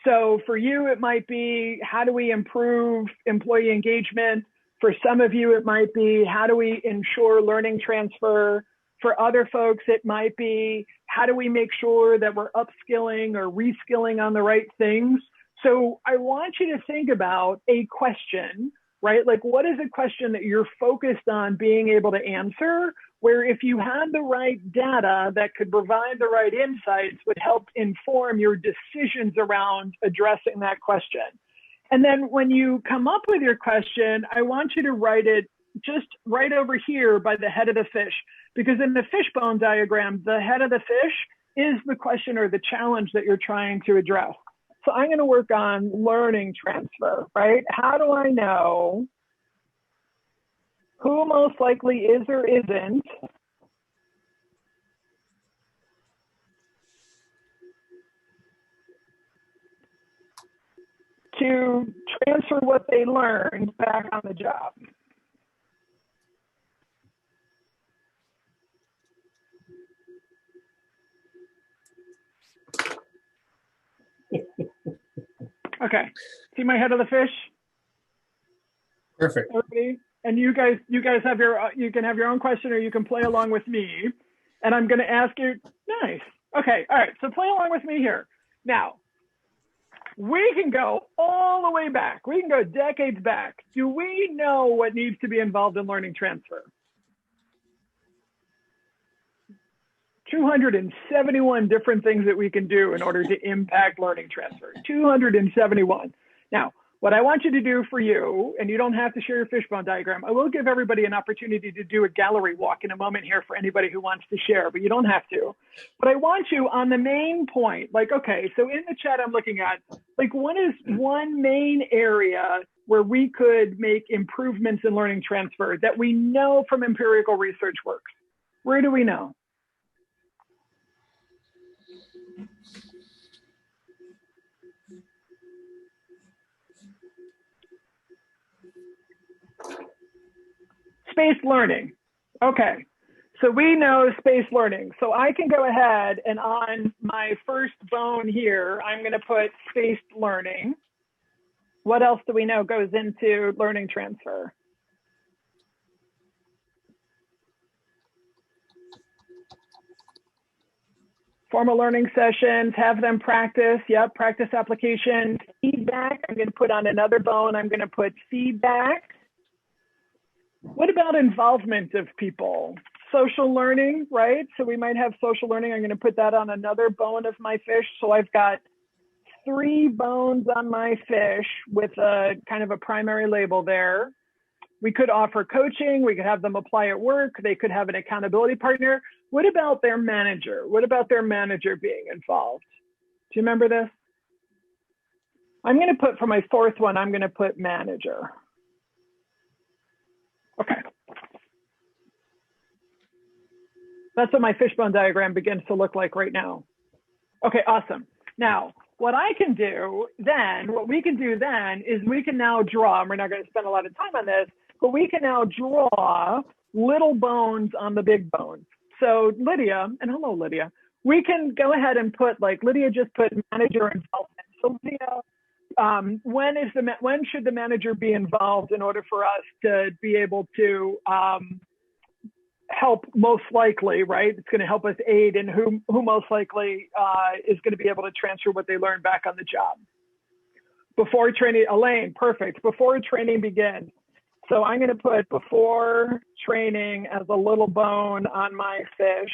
S2: So for you, it might be, how do we improve employee engagement? For some of you, it might be, how do we ensure learning transfer? For other folks, it might be, how do we make sure that we're upskilling or reskilling on the right things? So I want you to think about a question, right? Like, what is a question that you're focused on being able to answer, where if you had the right data that could provide the right insights would help inform your decisions around addressing that question. And then when you come up with your question, I want you to write it just right over here by the head of the fish, because in the fishbone diagram, the head of the fish is the question or the challenge that you're trying to address. So I'm going to work on learning transfer, right? How do I know who most likely is or isn't to transfer what they learned back on the job? Okay, see my head of the fish?
S3: Perfect.
S2: Everybody? And you guys have you can have your own question, or you can play along with me. And I'm going to ask you, nice. Okay, all right, so play along with me here. Now, we can go all the way back. We can go decades back. Do we know what needs to be involved in learning transfer? 271 different things that we can do in order to impact learning transfer. 271. Now, what I want you to do for you, and you don't have to share your fishbone diagram. I will give everybody an opportunity to do a gallery walk in a moment here for anybody who wants to share, but you don't have to. But I want you on the main point, like, okay, so in the chat I'm looking at, like, what is one main area where we could make improvements in learning transfer that we know from empirical research works? Where do we know? Spaced learning. Okay, so we know spaced learning. So I can go ahead and on my first bone here, I'm going to put spaced learning. What else do we know goes into learning transfer? Formal learning sessions, have them practice. Yep, practice application. Feedback, I'm going to put on another bone. I'm going to put feedback. What about involvement of people? Social learning, right? So we might have social learning. I'm going to put that on another bone of my fish. So I've got 3 bones on my fish with a kind of a primary label there. We could offer coaching. We could have them apply at work. They could have an accountability partner. What about their manager? What about their manager being involved? Do you remember this? I'm going to put, for my 4th one, I'm going to put manager. Okay. That's what my fishbone diagram begins to look like right now. Okay, awesome. Now, what I can do then, what we can do then is we can now draw, and we're not going to spend a lot of time on this, but we can now draw little bones on the big bones. So Lydia, and hello Lydia, we can go ahead and put, like Lydia just put manager involvement. So Lydia, when should the manager be involved in order for us to be able to help most likely, right? It's going to help us aid in who most likely is going to be able to transfer what they learned back on the job. Before training, Elaine, perfect. Before training begins. So I'm going to put before training as a little bone on my fish.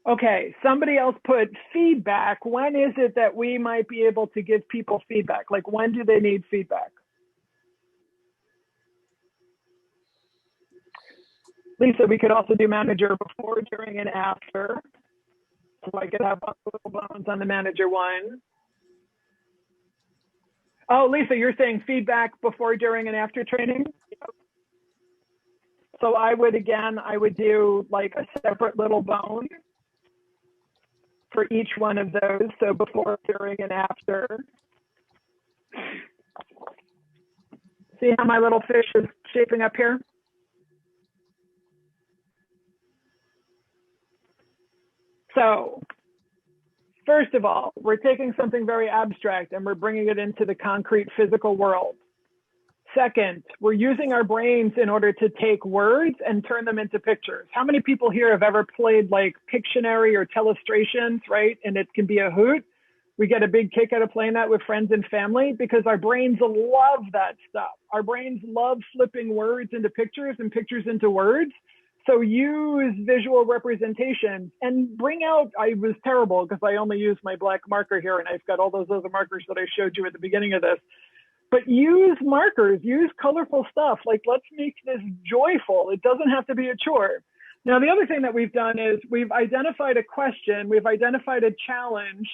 S2: Okay, somebody else put feedback. When is it that we might be able to give people feedback? Like, when do they need feedback? Lisa, we could also do manager before, during, and after. So I could have little bones on the manager one. Oh, Lisa, you're saying feedback before, during, and after training? So I would do like a separate little bone for each one of those. So before, during, and after. See how my little fish is shaping up here? So first of all, we're taking something very abstract and we're bringing it into the concrete physical world. Second, we're using our brains in order to take words and turn them into pictures. How many people here have ever played like Pictionary or Telestrations, right? And it can be a hoot. We get a big kick out of playing that with friends and family because our brains love that stuff. Our brains love flipping words into pictures and pictures into words. So use visual representation and bring out, I was terrible because I only used my black marker here and I've got all those other markers that I showed you at the beginning of this. But use markers, use colorful stuff. Like, let's make this joyful. It doesn't have to be a chore. Now, the other thing that we've done is we've identified a question, we've identified a challenge.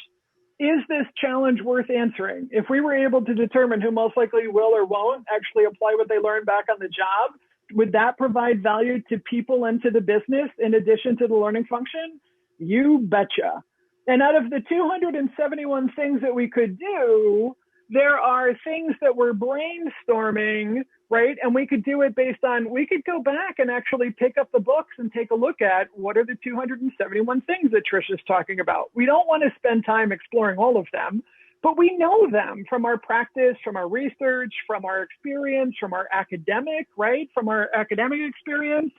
S2: Is this challenge worth answering? If we were able to determine who most likely will or won't actually apply what they learned back on the job, would that provide value to people and to the business in addition to the learning function? You betcha. And out of the 271 things that we could do, there are things that we're brainstorming, right? And we could do it based on, we could go back and actually pick up the books and take a look at what are the 271 things that Trish is talking about. We don't want to spend time exploring all of them, but we know them from our practice, from our research, from our experience, from our academic, right? From our academic experience.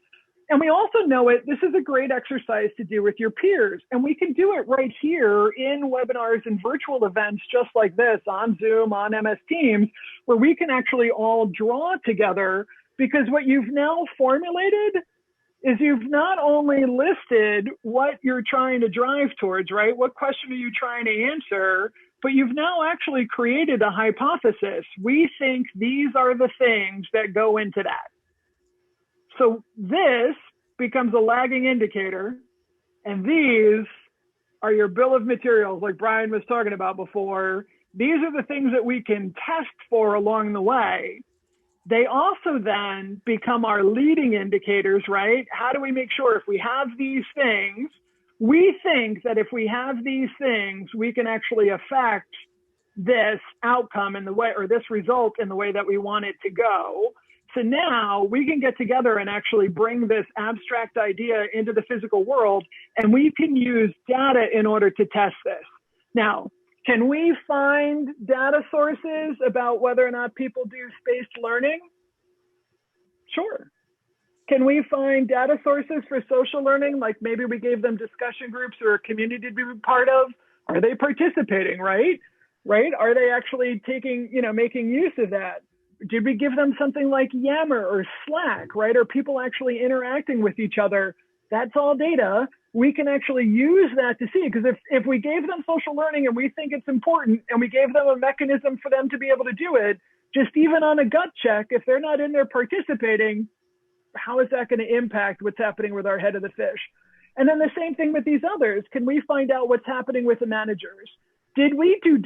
S2: And we also know it, this is a great exercise to do with your peers. And we can do it right here in webinars and virtual events just like this on Zoom, on MS Teams, where we can actually all draw together, because what you've now formulated is you've not only listed what you're trying to drive towards, right? What question are you trying to answer? But you've now actually created a hypothesis. We think these are the things that go into that. So this becomes a lagging indicator, and these are your bill of materials like Brian was talking about before. These are the things that we can test for along the way. They also then become our leading indicators, right? How do we make sure if we have these things, we think that if we have these things, we can actually affect this outcome in the way, or this result in the way that we want it to go. So now we can get together and actually bring this abstract idea into the physical world, and we can use data in order to test this. Now, can we find data sources about whether or not people do spaced learning? Sure. Can we find data sources for social learning? Like maybe we gave them discussion groups or a community to be part of. Are they participating, right? Right? Are they actually taking, making use of that? Did we give them something like Yammer or Slack, right? Are people actually interacting with each other? That's all data. We can actually use that to see, because if we gave them social learning and we think it's important and we gave them a mechanism for them to be able to do it, just even on a gut check, if they're not in there participating, how is that going to impact what's happening with our head of the fish? And then the same thing with these others. Can we find out what's happening with the managers? Did we do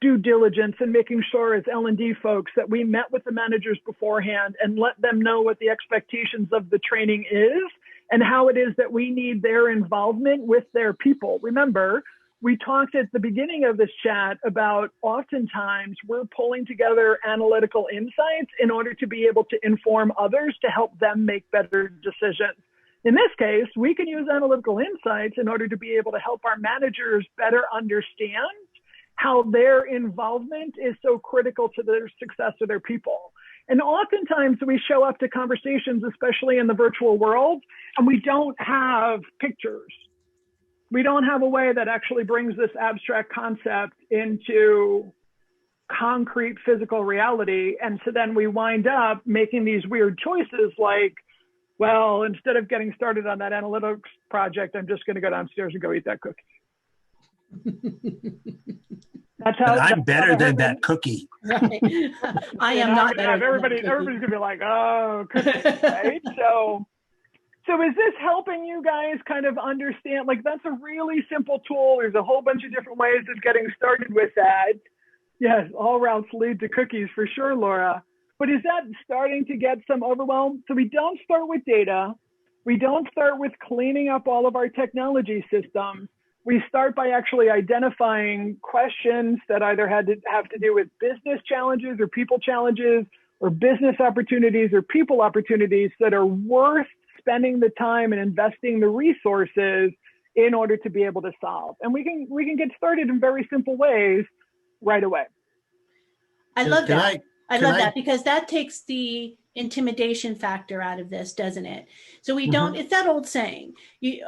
S2: due diligence in making sure as L&D folks that we met with the managers beforehand and let them know what the expectations of the training is and how it is that we need their involvement with their people? Remember, we talked at the beginning of this chat about oftentimes we're pulling together analytical insights in order to be able to inform others to help them make better decisions. In this case, we can use analytical insights in order to be able to help our managers better understand how their involvement is so critical to the success of their people. And oftentimes we show up to conversations, especially in the virtual world, and we don't have pictures. We don't have a way that actually brings this abstract concept into concrete physical reality. And so then we wind up making these weird choices like, well, instead of getting started on that analytics project, I'm just going to go downstairs and go eat that cookie. That's how
S3: I'm better than that cookie.
S1: Right. I am not better.
S2: Everybody's going to be like, oh, cookie, right? So is this helping you guys kind of understand? Like, that's a really simple tool. There's a whole bunch of different ways of getting started with that. Yes, all routes lead to cookies for sure, Laura. But is that starting to get some overwhelm? So we don't start with data. We don't start with cleaning up all of our technology systems. We start by actually identifying questions that either have to do with business challenges or people challenges, or business opportunities or people opportunities that are worth spending the time and investing the resources in order to be able to solve. And we can get started in very simple ways right away.
S1: I love that. I love that, because that takes the intimidation factor out of this, doesn't it? So we don't, it's that old saying,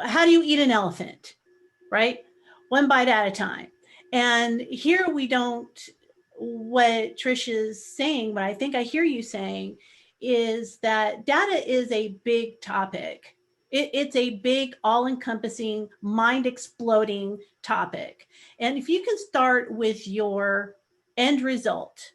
S1: how do you eat an elephant, right? One bite at a time. And here we don't, what Trish is saying, but I think I hear you saying, is that data is a big topic. It's a big, all-encompassing, mind-exploding topic. And if you can start with your end result,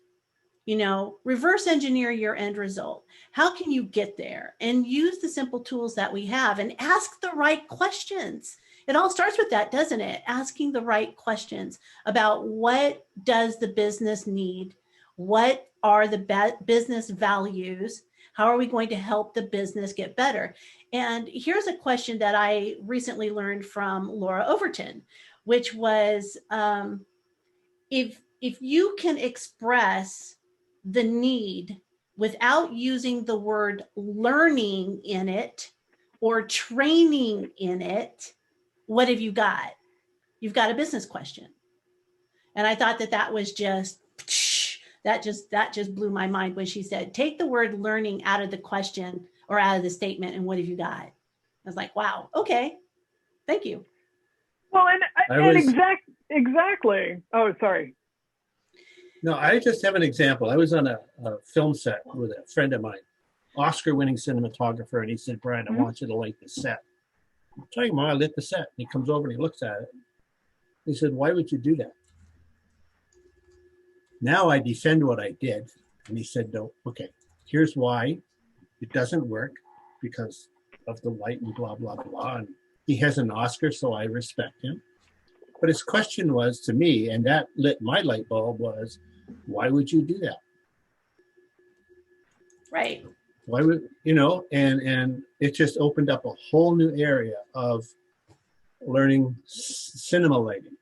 S1: reverse engineer your end result. How can you get there? And use the simple tools that we have and ask the right questions. It all starts with that, doesn't it? Asking the right questions about what does the business need? What are the business values? How are we going to help the business get better? And here's a question that I recently learned from Laura Overton, which was, if you can express the need without using the word learning in it or training in it, what have you got? You've got a business question. And I thought that was just, that just blew my mind when she said, take the word learning out of the question or out of the statement, and what have you got? I was like, wow, okay, thank you.
S2: Well, exactly. Oh, sorry.
S3: No, I just have an example. I was on a film set with a friend of mine, Oscar-winning cinematographer, and he said, Brian, I want you to light the set. I'm telling him, I lit the set. And he comes over and he looks at it. He said, why would you do that? Now I defend what I did. And he said, no, okay, here's why it doesn't work, because of the light and blah, blah, blah. And he has an Oscar, so I respect him. But his question was to me, and that lit my light bulb, was, why would you do that?
S1: Right.
S3: Why would, and it just opened up a whole new area of learning cinema lighting.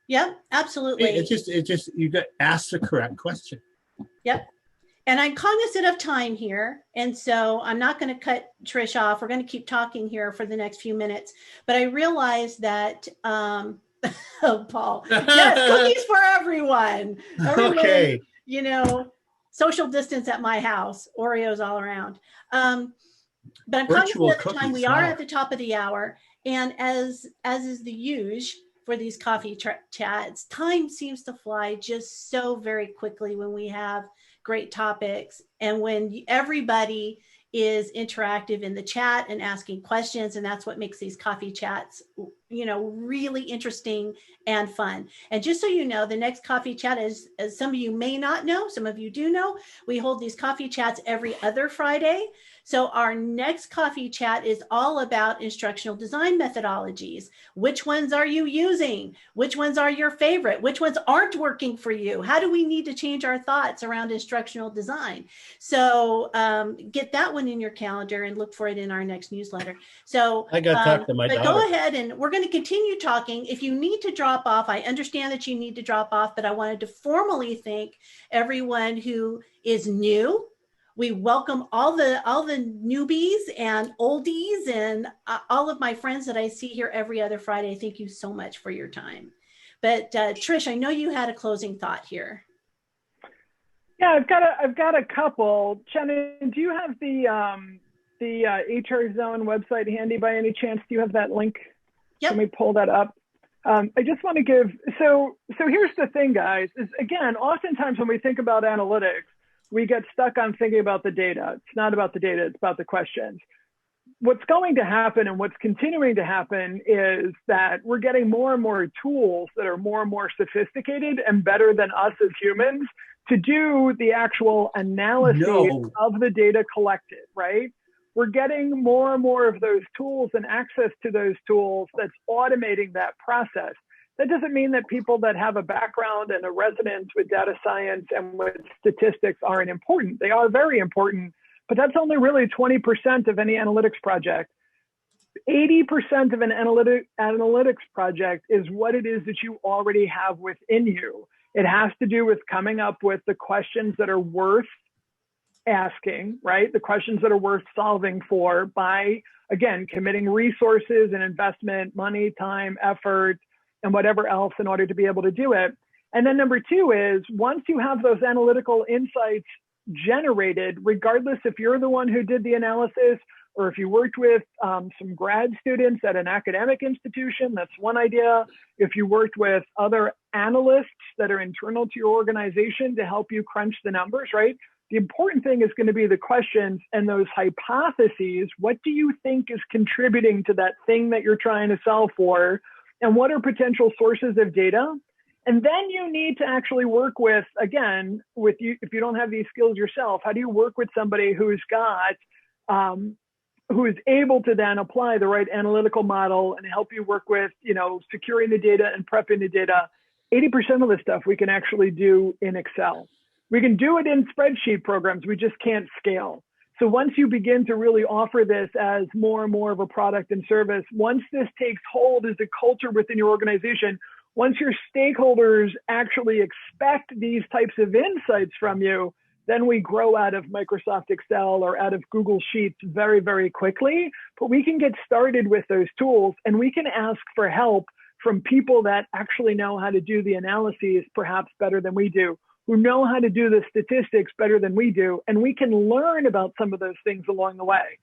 S1: Yep, absolutely.
S3: It just, you got asked the correct question.
S1: Yep. And I'm cognizant of time here. And so I'm not going to cut Trish off. We're going to keep talking here for the next few minutes. But I realized that, oh, Paul, yes, cookies for everyone.
S3: Okay.
S1: Social distance at my house, Oreos all around. But I'm
S3: Virtual
S1: cognizant of the time. We
S3: cookies,
S1: are
S3: wow.
S1: at the top of the hour. And as is the usual for these coffee chats, time seems to fly just so very quickly when we have great topics, and when everybody is interactive in the chat and asking questions, and that's what makes these coffee chats, really interesting and fun. And just so you know, the next coffee chat is, as some of you may not know, some of you do know, we hold these coffee chats every other Friday. So our next coffee chat is all about instructional design methodologies. Which ones are you using? Which ones are your favorite? Which ones aren't working for you? How do we need to change our thoughts around instructional design? So get that one in your calendar and look for it in our next newsletter. So
S3: I got to talk to my daughter.
S1: Go ahead, and we're going to continue talking. If you need to drop off, I understand that you need to drop off, but I wanted to formally thank everyone who is new. We welcome all the newbies and oldies and all of my friends that I see here every other Friday. Thank you so much for your time. But Trish, I know you had a closing thought here.
S2: Yeah, I've got a couple. Shannon, do you have the HR Zone website handy by any chance? Do you have that link?
S1: Yep.
S2: Can we pull that up? I just want to give, so here's the thing, guys, is again, oftentimes when we think about analytics, we get stuck on thinking about the data. It's not about the data, it's about the questions. What's going to happen and what's continuing to happen is that we're getting more and more tools that are more and more sophisticated and better than us as humans to do the actual analysis of the data collected, right? We're getting more and more of those tools and access to those tools that's automating that process. That doesn't mean that people that have a background and a resonance with data science and with statistics aren't important. They are very important, but that's only really 20% of any analytics project. 80% of an analytics project is what it is that you already have within you. It has to do with coming up with the questions that are worth asking, right? The questions that are worth solving for by, again, committing resources and investment, money, time, effort, and whatever else in order to be able to do it. And then number two is, once you have those analytical insights generated, regardless if you're the one who did the analysis or if you worked with some grad students at an academic institution, that's one idea. If you worked with other analysts that are internal to your organization to help you crunch the numbers, right? The important thing is going to be the questions and those hypotheses. What do you think is contributing to that thing that you're trying to solve for? And what are potential sources of data? And then you need to actually work with, again, with you, if you don't have these skills yourself, how do you work with somebody who's got, who is able to then apply the right analytical model and help you work with, you know, securing the data and prepping the data? 80% of the stuff we can actually do in Excel. We can do it in spreadsheet programs, we just can't scale. So once you begin to really offer this as more and more of a product and service, once this takes hold as a culture within your organization, once your stakeholders actually expect these types of insights from you, then we grow out of Microsoft Excel or out of Google Sheets very, very quickly. But we can get started with those tools and we can ask for help from people that actually know how to do the analyses perhaps better than we do, who know how to do the statistics better than we do, and we can learn about some of those things along the way.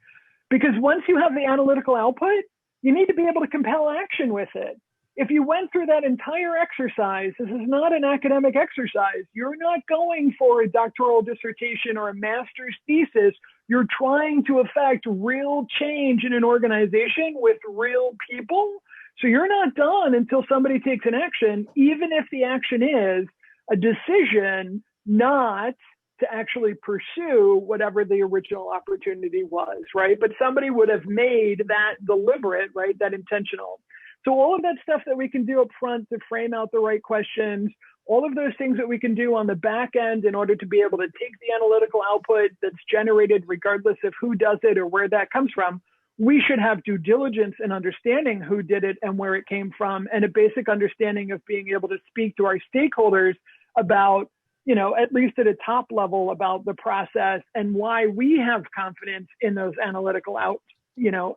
S2: Because once you have the analytical output, you need to be able to compel action with it. If you went through that entire exercise, this is not an academic exercise. You're not going for a doctoral dissertation or a master's thesis. You're trying to affect real change in an organization with real people. So you're not done until somebody takes an action, even if the action is a decision not to actually pursue whatever the original opportunity was, right? But somebody would have made that deliberate, right? That intentional. So all of that stuff that we can do up front to frame out the right questions, all of those things that we can do on the back end in order to be able to take the analytical output that's generated, regardless of who does it or where that comes from, we should have due diligence in understanding who did it and where it came from, and a basic understanding of being able to speak to our stakeholders about, you know, at least at a top level, about the process and why we have confidence in those analytical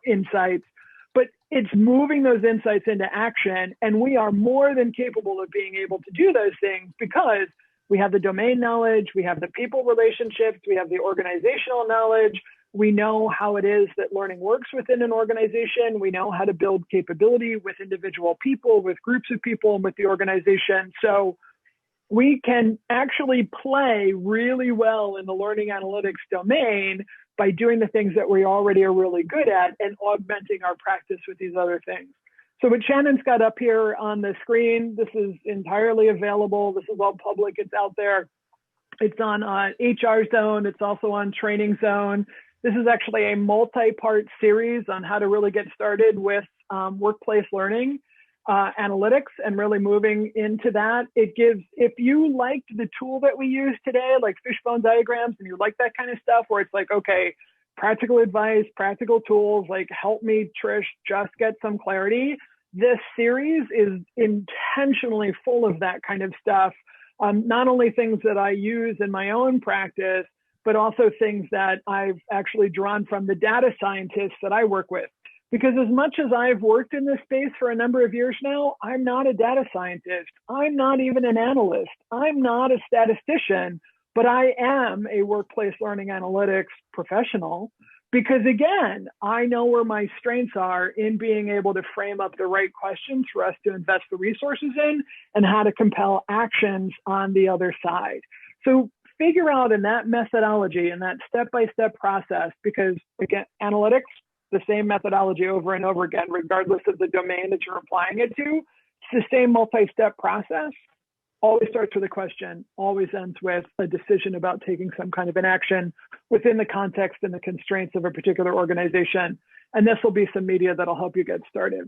S2: insights. But it's moving those insights into action, and we are more than capable of being able to do those things because we have the domain knowledge, we have the people relationships, we have the organizational knowledge. We know how it is that learning works within an organization. We know how to build capability with individual people, with groups of people, and with the organization. So we can actually play really well in the learning analytics domain by doing the things that we already are really good at and augmenting our practice with these other things. So what Shannon's got up here on the screen, this is entirely available. This is all public. It's out there. It's on HR Zone. It's also on Training Zone. This is actually a multi-part series on how to really get started with workplace learning analytics and really moving into that. It gives, if you liked the tool that we use today, like Fishbone diagrams, and you like that kind of stuff where it's like, okay, practical advice, practical tools, like help me, Trish, just get some clarity. This series is intentionally full of that kind of stuff. Not only things that I use in my own practice, but also things that I've actually drawn from the data scientists that I work with. Because as much as I've worked in this space for a number of years now, I'm not a data scientist. I'm not even an analyst. I'm not a statistician, but I am a workplace learning analytics professional. Because again, I know where my strengths are in being able to frame up the right questions for us to invest the resources in and how to compel actions on the other side. So figure out in that methodology and that step-by-step process, because again, analytics, the same methodology over and over again, regardless of the domain that you're applying it to, it's the same multi-step process. Always starts with a question, always ends with a decision about taking some kind of an action within the context and the constraints of a particular organization. And this will be some media that'll help you get started.